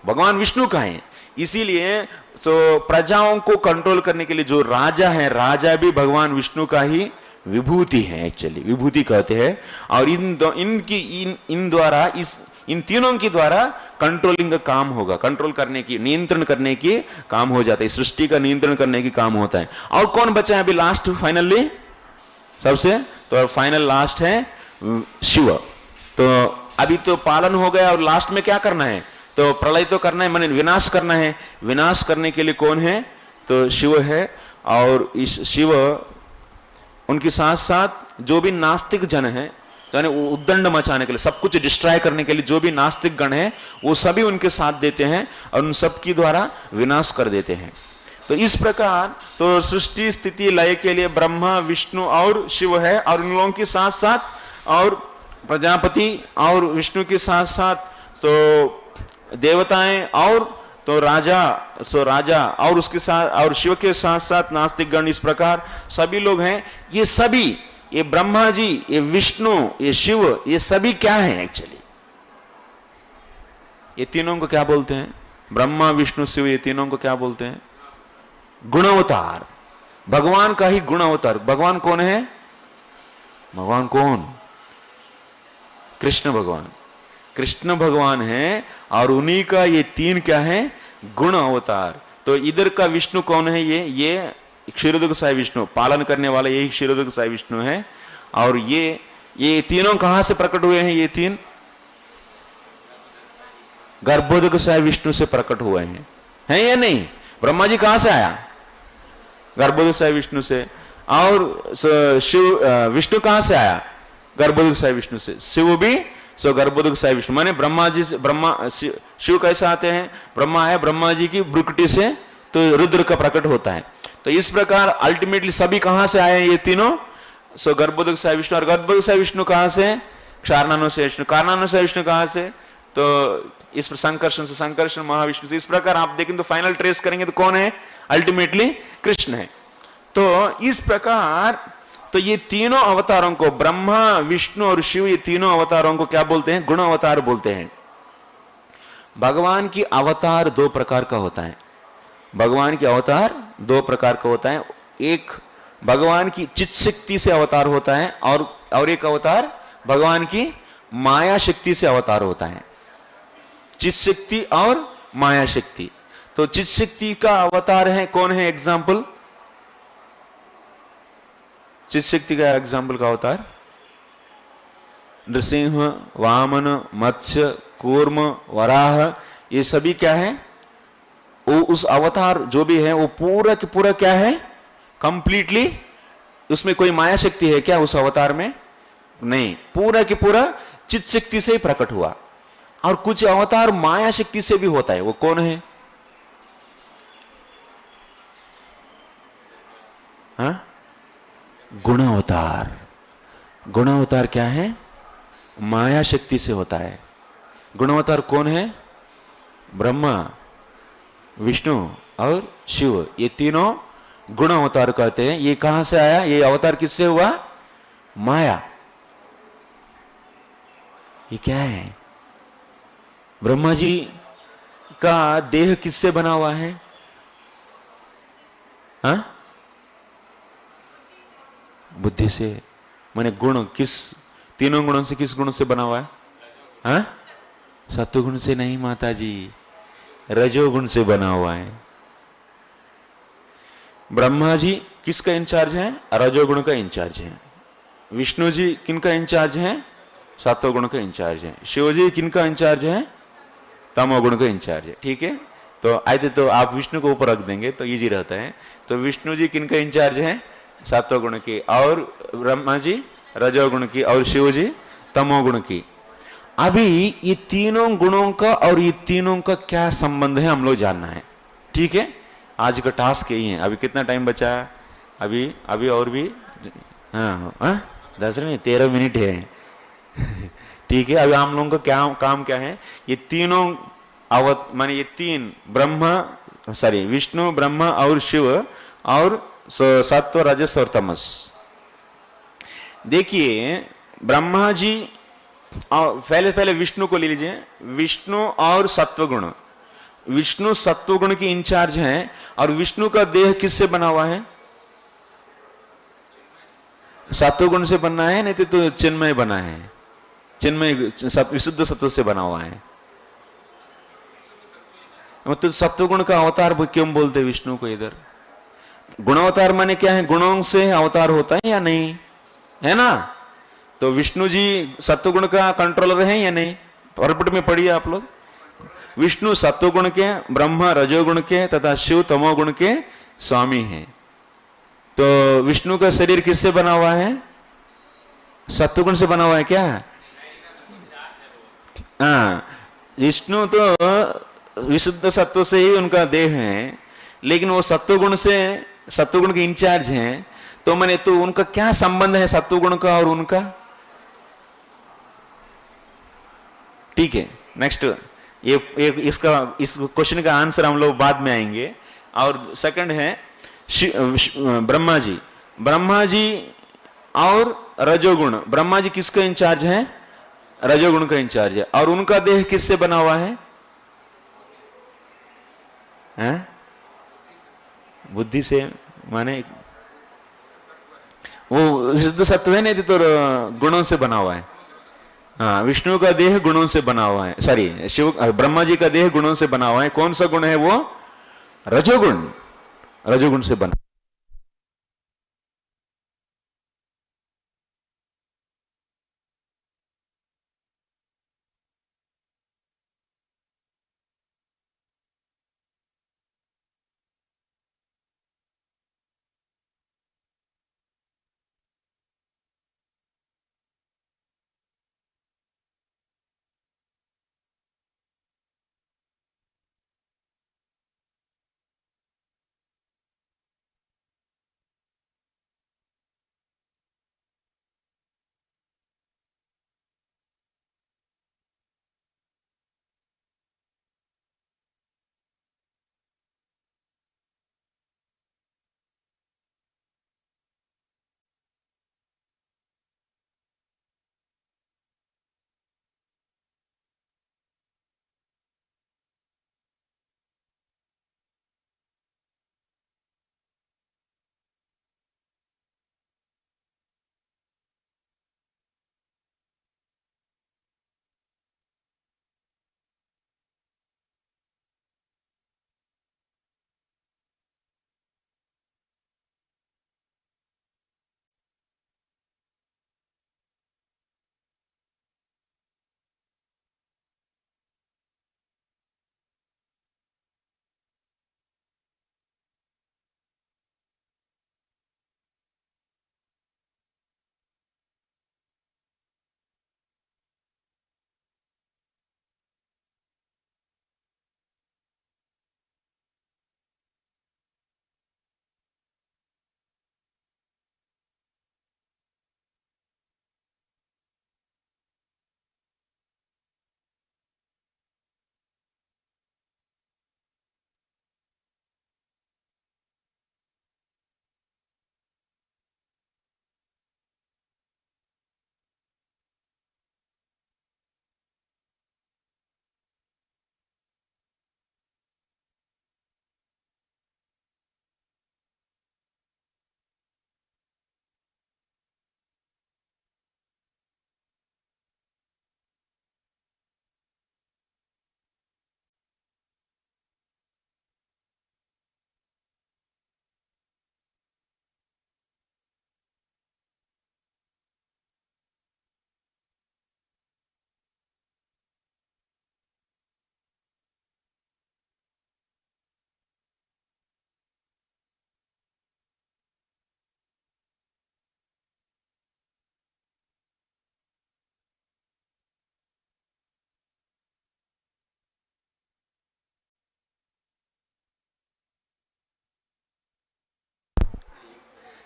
भगवान विष्णु का है। इसीलिए प्रजाओं को कंट्रोल करने के लिए जो राजा है, राजा भी भगवान विष्णु का ही विभूति है, एक्चुअली विभूति कहते हैं। और इन द्वारा इन तीनों के द्वारा कंट्रोलिंग का काम होगा, कंट्रोल करने की, नियंत्रण करने की काम हो जाता है, सृष्टि का नियंत्रण करने की काम होता है। और कौन बचा है अभी लास्ट फाइनली सबसे, तो फाइनल लास्ट है शिव। तो अभी तो पालन हो गया, और लास्ट में क्या करना है, तो प्रलय तो करना है, माने विनाश करना है। विनाश करने के लिए कौन है, तो शिव है। और इस शिव, उनके साथ साथ जो भी नास्तिक जन है, तो यानी उद्दंड मचाने के लिए, सब कुछ डिस्ट्रॉय करने के लिए जो भी नास्तिक गण है वो सभी उनके साथ देते हैं और उन सब की द्वारा विनाश कर देते हैं। तो इस प्रकार तो सृष्टि स्थिति लय के लिए ब्रह्मा विष्णु और शिव है, और उन लोगों के साथ साथ और प्रजापति और विष्णु के साथ साथ तो देवताएं और तो राजा और उसके साथ और शिव के साथ साथ नास्तिक गण, इस प्रकार सभी लोग हैं। ये सभी, ये ब्रह्मा जी, ये विष्णु, ये शिव, ये सभी क्या है एक्चुअली? ये तीनों को क्या बोलते हैं? ब्रह्मा विष्णु शिव, ये तीनों को क्या बोलते हैं? गुणावतार। भगवान का ही गुणावतार। भगवान कौन है? भगवान कौन? कृष्ण भगवान। कृष्ण भगवान है और उन्हीं का ये तीन क्या है? गुण अवतार। तो इधर का विष्णु कौन है? ये क्षीरोदक साई विष्णु, पालन करने वाला यही क्षीरोदक साई विष्णु है। और ये तीनों कहां से प्रकट हुए हैं? ये तीन गर्भोदक साई विष्णु से प्रकट हुए हैं या नहीं? ब्रह्मा जी कहां से आया? गर्भोदक साई विष्णु से। और शिव विष्णु कहां से आया? गर्भोदक साई विष्णु से। शिव भी सो गर्भोदक साई विष्णु, माने ब्रह्मा जी से, ब्रह्मा शिव कैसे आते हैं? ब्रह्मा है, ब्रह्मा जी की भ्रुकुटी से तो रुद्र का प्रकट होता है। तो इस प्रकार अल्टीमेटली सभी कहां से आए हैं? ये तीनों सो गर्भोदक साई विष्णु। और गर्भोदक साई विष्णु कहां से? क्षारनानो से विष्णु। कारनानो से विष्णु कहां से? तो इस संकर्षण से संकर्षण महाविष्णु से। इस प्रकार आप देखें तो फाइनल ट्रेस करेंगे तो कौन है? अल्टीमेटली कृष्ण है। तो इस प्रकार तो ये तीनों अवतारों को, ब्रह्मा विष्णु और शिव, ये तीनों अवतारों को क्या बोलते हैं? गुण अवतार बोलते हैं। भगवान की अवतार दो प्रकार का होता है। भगवान की अवतार दो प्रकार का होता है। एक भगवान की चित शक्ति से अवतार होता है और एक अवतार भगवान की माया शक्ति से अवतार होता है। चित शक्ति और माया शक्ति। तो चित शक्ति का अवतार है कौन है? एग्जाम्पल, चित शक्ति का एग्जाम्पल का अवतार नृसिंह, वामन, मत्स्य, कूर्म, वराह, ये सभी क्या है? वो उस अवतार जो भी है वो पूरा की पूरा क्या है? कंप्लीटली उसमें कोई माया शक्ति है क्या उस अवतार में? नहीं, पूरा की पूरा चित शक्ति से ही प्रकट हुआ। और कुछ अवतार माया शक्ति से भी होता है। वो कौन है? हाँ? गुण अवतार। गुण अवतार क्या है? माया शक्ति से होता है। गुण अवतार कौन है? ब्रह्मा विष्णु और शिव, ये तीनों गुण अवतार कहते हैं। ये कहां से आया? ये अवतार किससे हुआ? माया। ये क्या है? ब्रह्मा जी का देह किससे बना हुआ है? हाँ? बुद्धि से। माने गुण किस, तीनों गुणों से किस गुण से बना हुआ है? हाँ? सत्वगुण से नहीं माता जी, रजोगुण से बना हुआ है। ब्रह्मा जी किसका इंचार्ज है? रजोगुण का इंचार्ज है। विष्णु जी किनका इंचार्ज है? सत्वगुण का इंचार्ज है। शिव जी किनका इंचार्ज है? तमोगुण का इंचार्ज है। ठीक है, तो आए तो आप विष्णु को ऊपर रख देंगे तो इजी रहता है। तो विष्णु जी किनका इंचार्ज है? सत्वगुण की, और ब्रह्मा जी रजोगुण की, और शिव जी तमोगुण की। अभी ये तीनों गुणों का और ये तीनों का क्या संबंध है हम लोग जानना है। ठीक है, आज का टास्क यही है। अभी कितना टाइम बचा है? अभी और भी 10 नहीं 13 मिनट है। ठीक है, अभी हम लोगों का क्या काम क्या है? ये तीनों माने ये तीन विष्णु, ब्रह्मा और शिव और सत्व, रजस और तमस। देखिए ब्रह्मा जी, पहले विष्णु को ले लीजिए। विष्णु और सत्वगुण, विष्णु सत्वगुण की इंचार्ज हैं। और विष्णु का देह किससे बना हुआ है? सत्वगुण से बना है, नहीं तो चिन्मय बना है। चिन्मय विशुद्ध सत्व से बना हुआ है। तो सत्वगुण का अवतार क्यों बोलते विष्णु को? इधर गुणावतार माने क्या है? गुणों से अवतार होता है या नहीं? है ना? तो विष्णु जी सत्वगुण का कंट्रोलर है या नहीं? परपट में पढ़िए आप लोग। विष्णु सत्वगुण के, ब्रह्मा रजोगुण के तथा शिव तमोगुण के स्वामी हैं। तो विष्णु का शरीर किससे बना हुआ है? सत्वगुण से बना हुआ है क्या? हाँ, विष्णु तो विशुद्ध सत्व से ही उनका देह है, लेकिन वो सत्वगुण से, सत्वगुण के इंचार्ज हैं। तो मैंने तो उनका क्या संबंध है सत्वगुण का और उनका? ठीक है, नेक्स्ट ये इसका, इस क्वेश्चन का आंसर हम लोग बाद में आएंगे। और सेकंड है ब्रह्मा जी। ब्रह्मा जी और रजोगुण, ब्रह्मा जी किसका इंचार्ज है? रजोगुण का इंचार्ज है। और उनका देह किससे बना हुआ है? हैं? बुद्धि से, माने वो विशुद्ध सत्व है, नहीं तो गुणों से बना हुआ है। हाँ, विष्णु का देह गुणों से बना हुआ है, सॉरी शिव, ब्रह्मा जी का देह गुणों से बना हुआ है। कौन सा गुण है वो? रजोगुण, रजोगुण से बना।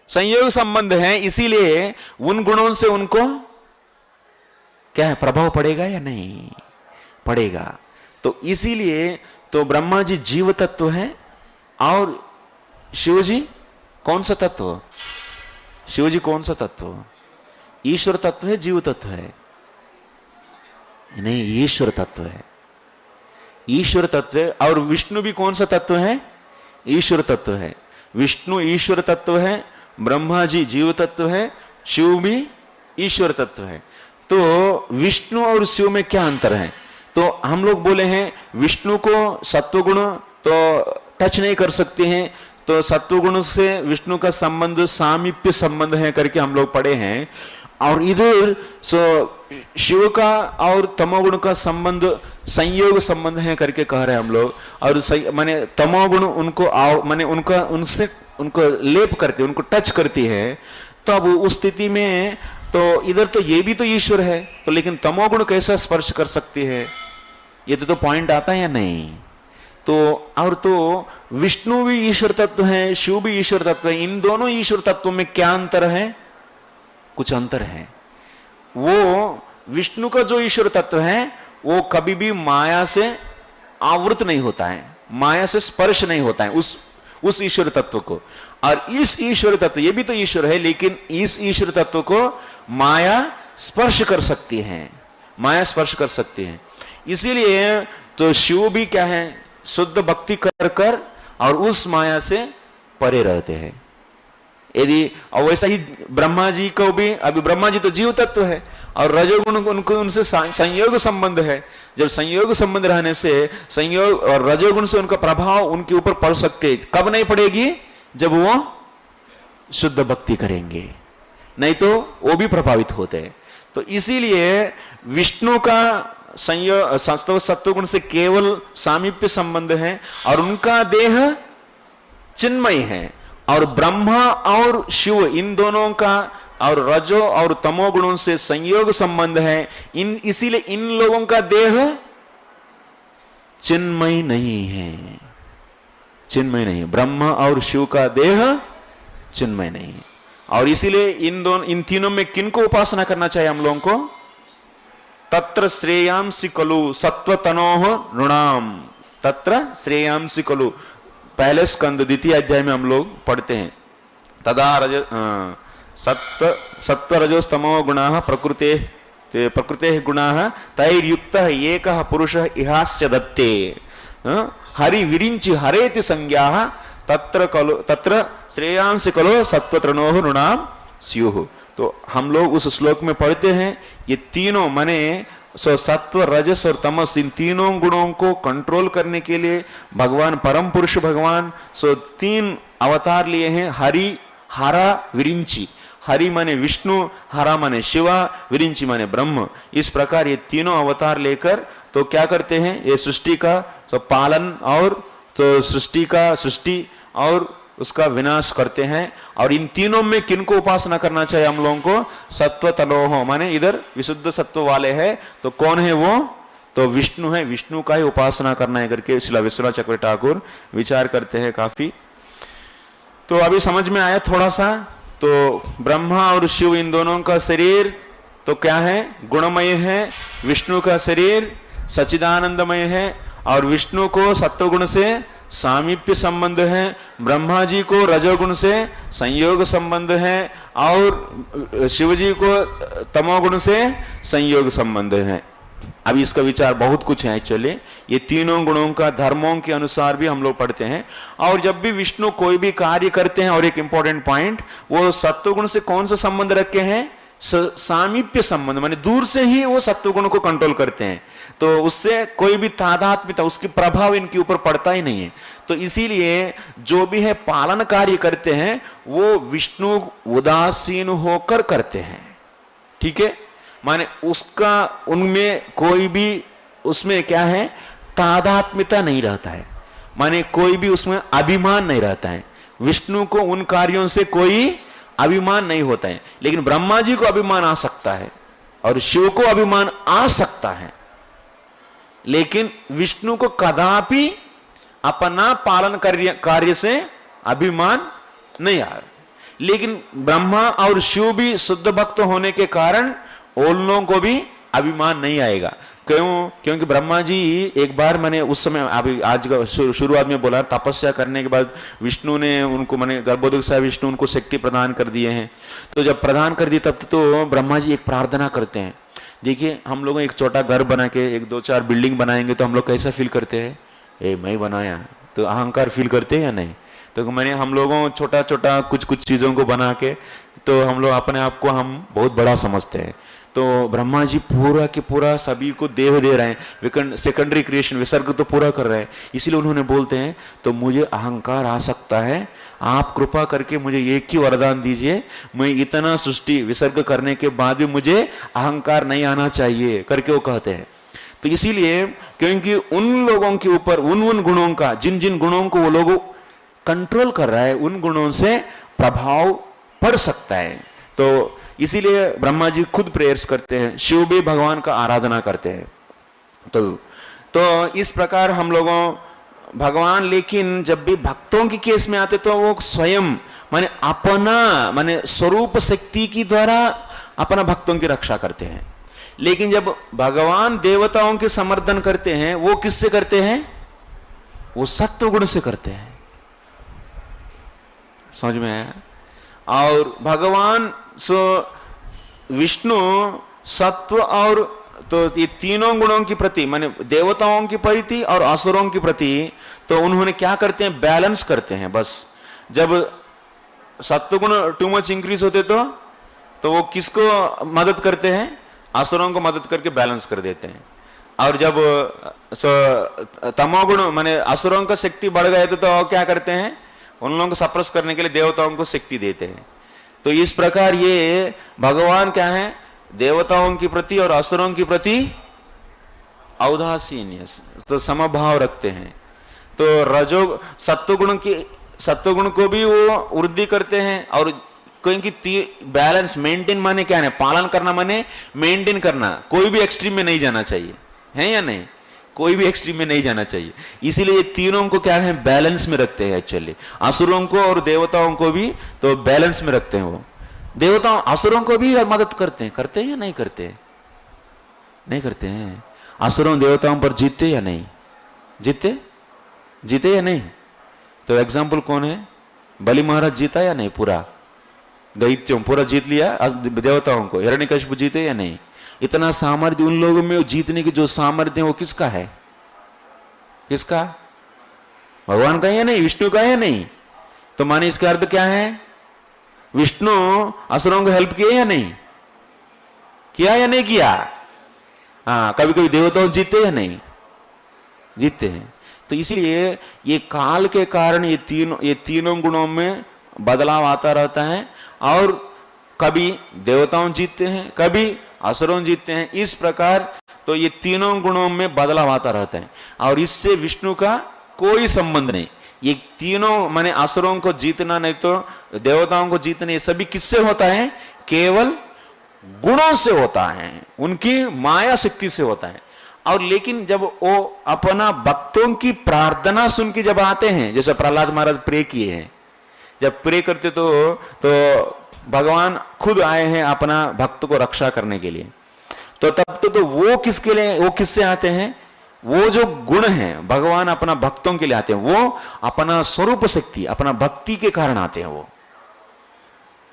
संयोग संबंध है, इसीलिए उन गुणों से उनको क्या है, प्रभाव पड़ेगा या नहीं पड़ेगा। तो इसीलिए तो ब्रह्मा जी जीव तत्व है और शिव जी कौन सा तत्व? शिव जी कौन सा तत्व? ईश्वर तत्व है, जीव तत्व है? नहीं, ईश्वर तत्व है, ईश्वर तत्व है। और विष्णु भी कौन सा तत्व है? ईश्वर तत्व है। विष्णु ईश्वर तत्व है, ब्रह्मा जी जीव तत्व है, शिव भी ईश्वर तत्व है। तो विष्णु और शिव में क्या अंतर है? तो हम लोग बोले हैं विष्णु को सत्वगुण तो टच नहीं कर सकते हैं, तो सत्वगुण से विष्णु का संबंध सामीप्य संबंध है करके हम लोग पढ़े हैं। और इधर शिव का और तमोगुण का संबंध संयोग संबंध है करके कह रहे हैं हम लोग। और माने तमोगुण उनको माने उनका उनसे उनको लेप करते, उनको टच करती है। तो अब उस स्थिति में तो इधर तो ये भी तो ईश्वर है, तो लेकिन तमोगुण कैसा स्पर्श कर सकती है, ये तो पॉइंट आता है या नहीं। तो और तो विष्णु भी ईश्वर तत्व है, शिव भी ईश्वर तत्व है, इन दोनों ईश्वर तत्वों में क्या अंतर है, कुछ अंतर है। वो विष्णु का जो ईश्वर तत्व है वो कभी भी माया से आवृत नहीं होता है, माया से स्पर्श नहीं होता है उस ईश्वर तत्व को। और इस ईश्वर तत्व, ये भी तो ईश्वर है, लेकिन इस ईश्वर तत्व को माया स्पर्श कर सकती है, माया स्पर्श कर सकती है। इसीलिए तो शिव भी क्या है, शुद्ध भक्ति कर कर और उस माया से परे रहते हैं। यदि और वैसा ही ब्रह्मा जी को भी, अभी ब्रह्मा जी तो जीव तत्व है और रजोगुण उनको उनसे संयोग संबंध है। जब संयोग संबंध रहने से संयोग और रजोगुण से उनका प्रभाव उनके ऊपर पड़ सकते, कब नहीं पड़ेगी, जब वो शुद्ध भक्ति करेंगे, नहीं तो वो भी प्रभावित होते हैं। तो इसीलिए विष्णु का संयोग सत्वगुण से केवल सामीप्य संबंध है और उनका देह चिन्मय है, और ब्रह्मा और शिव इन दोनों का और रजो और तमो गुणों से संयोग संबंध है। इसीलिए इन लोगों का देह चिन्मय नहीं है, चिन्मय नहीं, ब्रह्मा और शिव का देह चिन्मय नहीं है। और इसीलिए इन तीनों में किनको उपासना करना चाहिए हम लोगों को, तत्र श्रेयांसि खलु सत्वतनोः नृणाम, तत्र श्रेयांसि खलु, पहले स्कंद द्वितीय अध्याय में हम लोग पढ़ते हैं, तदा सत्व रजोस्तमो गुणाः प्रकृते गुणाः तैर्युक्तः एकः पुरुषः इहास्य दत्ते हरि विरिंचि हरेति संज्ञाः तत्र श्रेयांसि खलु सत्वतनोः नृणाम स्युः। तो हम लोग उस श्लोक में पढ़ते हैं, ये तीनों माने सत्व रजस और तमस, इन तीनों गुणों को कंट्रोल करने के लिए भगवान परम पुरुष भगवान तीन अवतार लिए हैं, हरि हरा विरिंची। हरि माने विष्णु, हरा माने शिवा, विरिंची माने ब्रह्म। इस प्रकार ये तीनों अवतार लेकर तो क्या करते हैं, ये सृष्टि का पालन और तो सृष्टि और उसका विनाश करते हैं। और इन तीनों में किनको उपासना करना चाहिए हम लोगों को, सत्व तनोह माने इधर विशुद्ध सत्व वाले हैं, तो कौन है वो, तो विष्णु है, विष्णु का ही उपासना करना है करके श्रील विश्वनाथ चक्रवर्ती ठाकुर विचार करते हैं काफी। तो अभी समझ में आया थोड़ा सा। तो ब्रह्मा और शिव इन दोनों का शरीर तो क्या है, गुणमय है, विष्णु का शरीर सच्चिदानंदमय है, और विष्णु को सत्वगुण से सामीप्य संबंध है, ब्रह्मा जी को रजोगुण से संयोग संबंध है, और शिव जी को तमोगुण से संयोग संबंध है। अभी इसका विचार बहुत कुछ है एक्चुअली, ये तीनों गुणों का धर्मों के अनुसार भी हम लोग पढ़ते हैं। और जब भी विष्णु कोई भी कार्य करते हैं, और एक इंपॉर्टेंट पॉइंट, वो सत्वगुण से कौन सा संबंध रखे हैं, सामीप्य संबंध, माने दूर से ही वो सत्वगुण को कंट्रोल करते हैं, तो उससे कोई भी तादात्म्यता, उसकी प्रभाव इनके ऊपर पड़ता ही नहीं है। तो इसीलिए जो भी है पालन कार्य करते हैं वो विष्णु उदासीन होकर करते हैं, ठीक है, माने उसका उनमें कोई भी उसमें क्या है, तादात्म्यता नहीं रहता है, माने कोई भी उसमें अभिमान नहीं रहता है। विष्णु को उन कार्यों से कोई अभिमान नहीं होता है, लेकिन ब्रह्मा जी को अभिमान आ सकता है और शिव को अभिमान आ सकता है, लेकिन विष्णु को कदापि अपना पालन कार्य से अभिमान नहीं आ। लेकिन ब्रह्मा और शिव भी शुद्ध भक्त होने के कारण उन लोगों को भी अभिमान नहीं आएगा। क्यों? क्योंकि ब्रह्मा जी एक बार मैंने उस समय अभी आज का शुरुआत में बोला, तपस्या करने के बाद विष्णु ने उनको मैंने गर्भोदक से विष्णु उनको शक्ति प्रदान कर दिए हैं। तो जब प्रदान कर दी तब तो ब्रह्मा जी एक प्रार्थना करते हैं। देखिए हम लोग एक छोटा घर बना के एक दो चार बिल्डिंग बनाएंगे तो हम लोग कैसा फील करते हैं, ए मैं बनाया, तो अहंकार फील करते हैं या नहीं। तो मैंने हम लोगों छोटा छोटा कुछ चीजों को बना के तो हम लोग अपने आप को हम बहुत बड़ा समझते हैं। तो ब्रह्मा जी पूरा के पूरा सभी को देह दे रहे हैं, सेकेंडरी क्रिएशन विसर्ग तो पूरा कर रहे हैं। इसलिए उन्होंने बोलते हैं तो मुझे अहंकार आ सकता है, आप कृपा करके मुझे एक ही वरदान दीजिए, मैं इतना सृष्टि विसर्ग करने के बाद भी मुझे अहंकार नहीं आना चाहिए करके वो कहते हैं। तो इसीलिए क्योंकि उन लोगों के ऊपर उन गुणों का, जिन जिन गुणों को वो लोग कंट्रोल कर रहा है, उन गुणों से प्रभाव पड़ सकता है। तो इसीलिए ब्रह्मा जी खुद प्रेयर्स करते हैं, शिव भी भगवान का आराधना करते हैं। तो इस प्रकार हम लोगों भगवान, लेकिन जब भी भक्तों के केस में आते तो वो स्वयं माने अपना माने स्वरूप शक्ति की द्वारा अपना भक्तों की रक्षा करते हैं। लेकिन जब भगवान देवताओं के समर्थन करते हैं, वो किससे करते हैं? वो सत्व गुण से करते हैं। समझ में आया? और भगवान विष्णु सत्व और तो ये तीनों गुणों के प्रति माने देवताओं की प्रति और असुरों की प्रति तो उन्होंने क्या करते हैं? बैलेंस करते हैं। बस जब सत्व गुण टू मच इंक्रीज होते तो वो किसको मदद करते हैं? असुरों को मदद करके बैलेंस कर देते हैं। और जब तमोगुण माने असुरों का शक्ति बढ़ गए तो क्या करते हैं? उन लोगों को सप्रेस करने के लिए देवताओं को शक्ति देते हैं। तो इस प्रकार ये भगवान क्या है? देवताओं के प्रति और असुरों के प्रति औदासीन्य तो समभाव रखते हैं। तो सत्वगुण को भी वो वृद्धि करते हैं। और क्योंकि बैलेंस मेंटेन माने क्या है? पालन करना माने मेंटेन करना। कोई भी एक्सट्रीम में नहीं जाना चाहिए, है या नहीं? कोई भी एक्सट्रीम में नहीं जाना चाहिए। इसीलिए ये तीनों को क्या है? बैलेंस में रखते हैं। एक्चुअली असुरों को और देवताओं को भी तो बैलेंस में रखते हैं। वो देवताओं असुरों को भी मदद करते हैं या नहीं करते? नहीं करते हैं। असुरों देवताओं पर जीतते या नहीं? जीते या नहीं? तो एग्जाम्पल कौन है? बलि महाराज जीता या नहीं? पूरा दैत्यों पूरा जीत लिया देवताओं को। हिरण्यकशिपु जीते या नहीं? इतना सामर्थ्य उन लोगों में, जीतने की जो सामर्थ्य है वो किसका है? किसका? भगवान का है या नहीं? विष्णु का है या नहीं? तो माने इसका अर्थ क्या है? विष्णु असुरों को हेल्प किया या नहीं किया? हाँ, कभी कभी देवताओं जीते या नहीं? जीतते हैं। तो इसलिए ये काल के कारण ये तीनों गुणों में बदलाव आता रहता है। और कभी देवताओं जीतते हैं, कभी असुरों जीतते हैं। इस प्रकार तो ये तीनों गुणों में बदलाव आता रहता है। और इससे विष्णु का कोई संबंध नहीं। ये तीनों माने असुरों को जीतना नहीं तो देवताओं को जीतना, ये सभी किससे होता है? केवल गुणों से होता है, उनकी माया शक्ति से होता है। और लेकिन जब वो अपना भक्तों की प्रार्थना सुन के जब आते हैं, जैसे प्रहलाद महाराज प्रे किए हैं, जब प्रे करते तो भगवान खुद आए हैं अपना भक्त को रक्षा करने के लिए। तो तब तो वो किसके लिए? वो किससे आते हैं? वो जो गुण है भगवान अपना भक्तों के लिए आते हैं, वो अपना स्वरूप शक्ति अपना भक्ति के कारण आते हैं।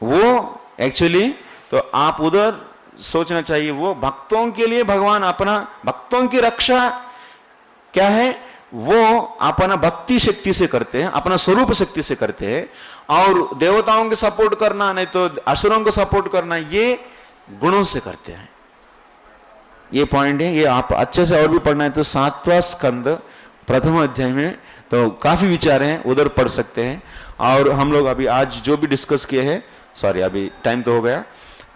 वो एक्चुअली तो आप उधर सोचना चाहिए, वो भक्तों के लिए भगवान अपना भक्तों की रक्षा क्या है? वो अपना भक्ति शक्ति से करते हैं, अपना स्वरूप शक्ति से करते हैं। और देवताओं को सपोर्ट करना नहीं तो असुरों को सपोर्ट करना, ये गुणों से करते हैं। ये पॉइंट है। ये आप अच्छे से और भी पढ़ना है तो 7वां स्कंद प्रथम अध्याय में तो काफी विचार हैं, उधर पढ़ सकते हैं। और हम लोग अभी आज जो भी डिस्कस किए हैं, सॉरी अभी टाइम तो हो गया,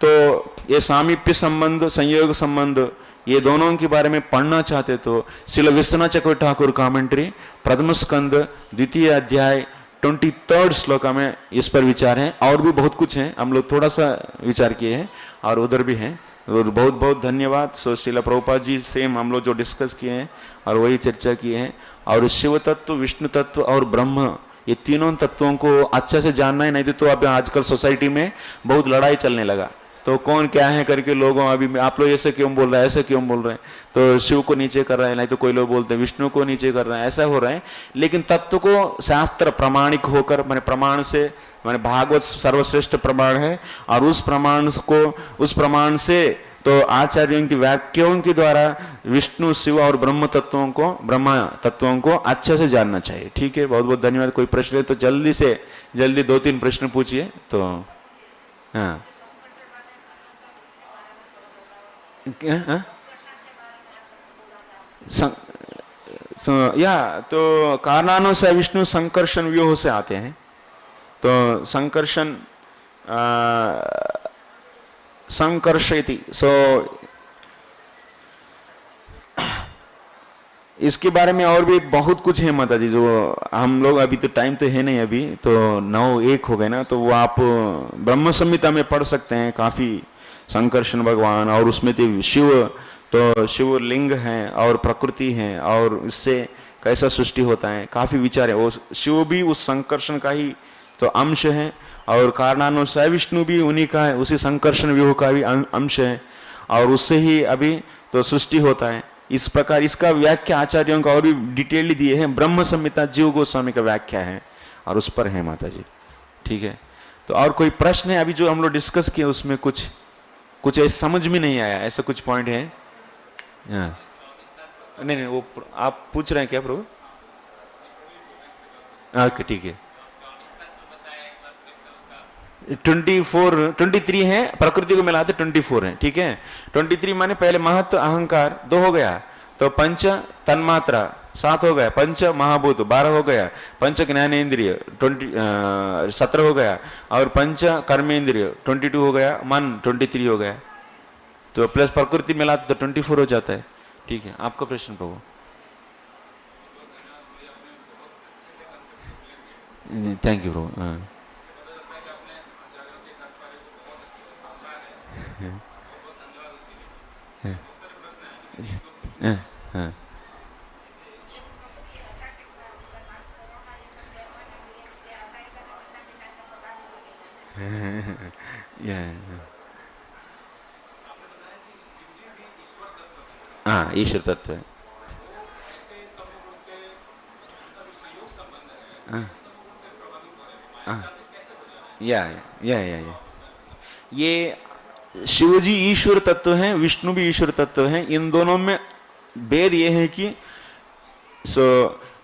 तो ये सामीप्य संबंध, संयोग संबंध, ये दोनों के बारे में पढ़ना चाहते तो श्रील विश्वनाथ चक्रवर्ती ठाकुर कमेंट्री प्रथम स्कंद द्वितीय अध्याय 23rd श्लोक में इस पर विचार है। और भी बहुत कुछ है, हम लोग थोड़ा सा विचार किए हैं और उधर भी हैं। और बहुत बहुत धन्यवाद। सो श्रील प्रभुपाद जी सेम हम लोग जो डिस्कस किए हैं और वही चर्चा किए हैं। और शिव तत्व, विष्णु तत्व और ब्रह्म, ये तीनों तत्वों को अच्छे से जानना है। नहीं तो अभी आजकल सोसाइटी में बहुत लड़ाई चलने लगा, तो कौन क्या है करके लोगों अभी आप लोग ऐसे क्यों बोल रहे हैं, ऐसे क्यों बोल रहे हैं, तो शिव को नीचे कर रहे हैं, नहीं तो कोई लोग बोलते हैं विष्णु को नीचे कर रहे हैं, ऐसा हो रहा है। लेकिन तत्व को शास्त्र प्रमाणिक होकर माने प्रमाण से, माने भागवत सर्वश्रेष्ठ प्रमाण है और उस प्रमाण से तो आचार्यों की वाक्यों के द्वारा विष्णु, शिव और ब्रह्म तत्वों को अच्छे से जानना चाहिए। ठीक है, बहुत बहुत धन्यवाद। कोई प्रश्न है तो जल्दी से जल्दी 2-3 प्रश्न पूछिए। तो हाँ या तो कारणानुसार विष्णु संकर्षण व्यूह से आते हैं। तो संकर्षण संकर्षयति, सो इसके बारे में और भी बहुत कुछ है माता जी, जो हम लोग अभी तो टाइम तो है नहीं, अभी तो 9:01 हो गए ना, तो वो आप ब्रह्म संहिता में पढ़ सकते हैं काफी। संकर्षण भगवान और उसमें तो शिव, तो शिवलिंग है और प्रकृति है और इससे कैसा सृष्टि होता है, काफी विचार है। वो शिव भी उस संकर्षण का ही तो अंश है और कारणानुसार विष्णु भी उन्हीं का है, उसी संकर्षण व्यूह का भी अंश है और उससे ही अभी तो सृष्टि होता है। इस प्रकार इसका व्याख्या आचार्यों का और भी डिटेल दिए हैं। ब्रह्म संहिता जीव गोस्वामी का व्याख्या है और उस पर है माता जी। ठीक है, तो और कोई प्रश्न है अभी जो हम लोग डिस्कस किए उसमें कुछ ऐसा समझ में नहीं आया, ऐसा कुछ पॉइंट है? हाँ, नहीं वो आप पूछ रहे हैं क्या प्रभु? ओके ठीक है। 23 है, प्रकृति को मिलाते 24 है। ठीक है, 23 माने पहले महत्व अहंकार 2 हो गया, तो पंच तन्मात्रा 7 हो गया, पंच महाभूत 12 हो गया, पंच ज्ञानेन्द्रिय 17 हो गया और पंच कर्मेंद्रिय 22 हो गया, मन 23 हो गया, तो प्लस प्रकृति मिलाते तो 24 हो जाता है। ठीक है, आपका प्रश्न प्रभु? थैंक यू प्रभु। हाँ हाँ हाँ हाँ, ईश्वर तत्व है। या ये शिव जी ईश्वर तत्व हैं, विष्णु भी ईश्वर तत्व हैं। इन दोनों में भेद ये है कि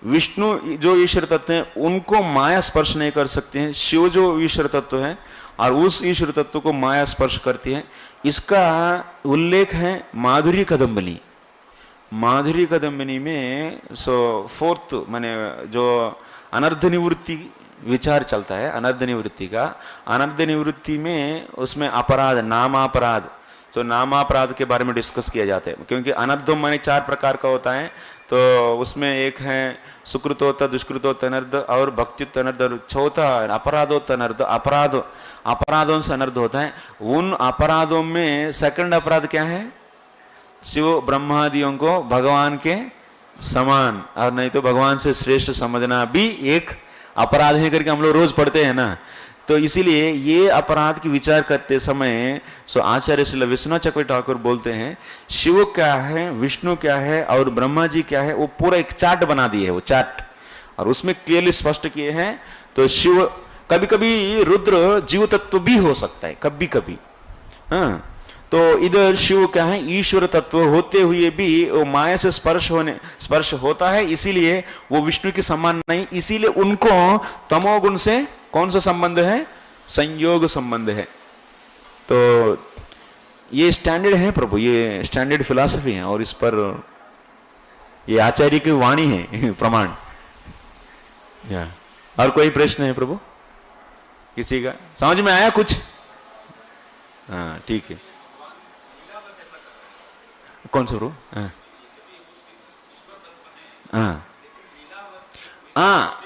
विष्णु जो ईश्वर तत्व हैं उनको माया स्पर्श नहीं कर सकते हैं, शिव जो ईश्वर तत्व है और उस ईश्वर तत्व को माया स्पर्श करती है। इसका उल्लेख है माधुरी कदम्बनी। माधुरी कदम्बनी में 4th माने जो अनर्ध निवृत्ति विचार चलता है, अनर्ध निवृत्ति का, अनर्ध निवृत्ति में उसमें अपराध, नामापराध, तो नामापराध के बारे में डिस्कस किया जाता है। क्योंकि अनर्ध माने 4 प्रकार का होता है, तो उसमें एक है सुकृतोत्त, दुष्कृतोत्त अनर्ध और भक्त्युत्त अनर्ध, और चौथा अपराधोत्त अनर्ध। अपराधों से अनर्ध होता है। उन अपराधों में सेकंड अपराध क्या है? शिव ब्रह्मादियों को भगवान के समान और नहीं तो भगवान से श्रेष्ठ समझना भी एक अपराध है करके हम लोग रोज पढ़ते हैं ना। तो इसीलिए ये अपराध की विचार करते समय आचार्य श्री विश्वनाथ चक्रवर्ती ठाकुर बोलते हैं शिव क्या है, विष्णु क्या है और ब्रह्मा जी क्या है, वो पूरा एक चार्ट बना दिए है, वो चार्ट, और उसमें क्लियरली स्पष्ट किए हैं। तो शिव कभी कभी रुद्र जीव तत्व भी हो सकता है, कभी कभी। हाँ, तो इधर शिव क्या है, ईश्वर तत्व होते हुए भी वो माया से स्पर्श होता है, इसीलिए वो विष्णु के समान नहीं। इसीलिए उनको तमोगुण से कौन सा संबंध है? संयोग संबंध है। तो ये स्टैंडर्ड है प्रभु, ये स्टैंडर्ड फिलॉसफी है और इस पर ये आचार्य की वाणी है प्रमाण। और कोई प्रश्न है प्रभु किसी का? समझ में आया कुछ? हाँ ठीक है। कौन सा प्रभु? हाँ,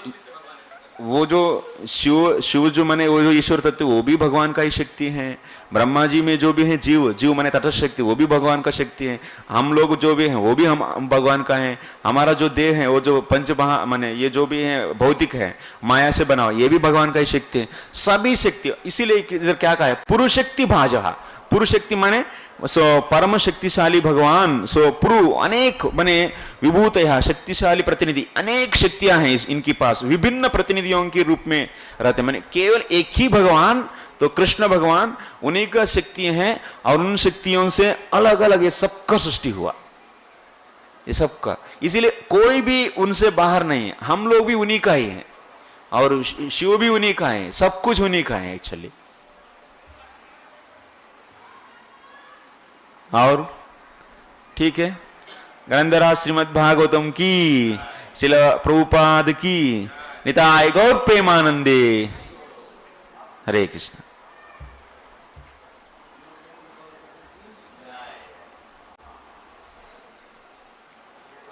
वो जो शिव जो माने वो जो ईश्वर तत्व वो भी भगवान का ही शक्ति है। ब्रह्मा जी में जो भी है जीव माने तटस्थ शक्ति, वो भी भगवान का शक्ति है। हम लोग जो भी हैं वो भी हम भगवान का है। हमारा जो देह है वो जो पंचमहा माने ये जो भी है भौतिक है, माया से बना हुआ, ये भी भगवान का ही शक्ति है। सभी शक्ति, इसीलिए इधर क्या कहा है? पुरुष शक्ति भाजहा। पुरुष शक्ति माने परम शक्तिशाली भगवान, पुरु अनेक बने विभूत शक्तिशाली प्रतिनिधि, अनेक शक्तियां हैं इनके पास, विभिन्न प्रतिनिधियों के रूप में रहते, माने केवल एक ही भगवान, तो कृष्ण भगवान उन्हीं का शक्तियां हैं और उन शक्तियों से अलग अलग ये सबका सृष्टि हुआ, ये सबका। इसीलिए कोई भी उनसे बाहर नहीं है, हम लोग भी उन्हीं का ही है और शिव भी उन्हीं का है, सब कुछ उन्हीं का है एक्चुअली। और ठीक है, ग्रंथराज श्रीमद् भागवतम की, श्रील प्रभुपाद की, निताय गौर प्रेमानंदे। हरे कृष्ण।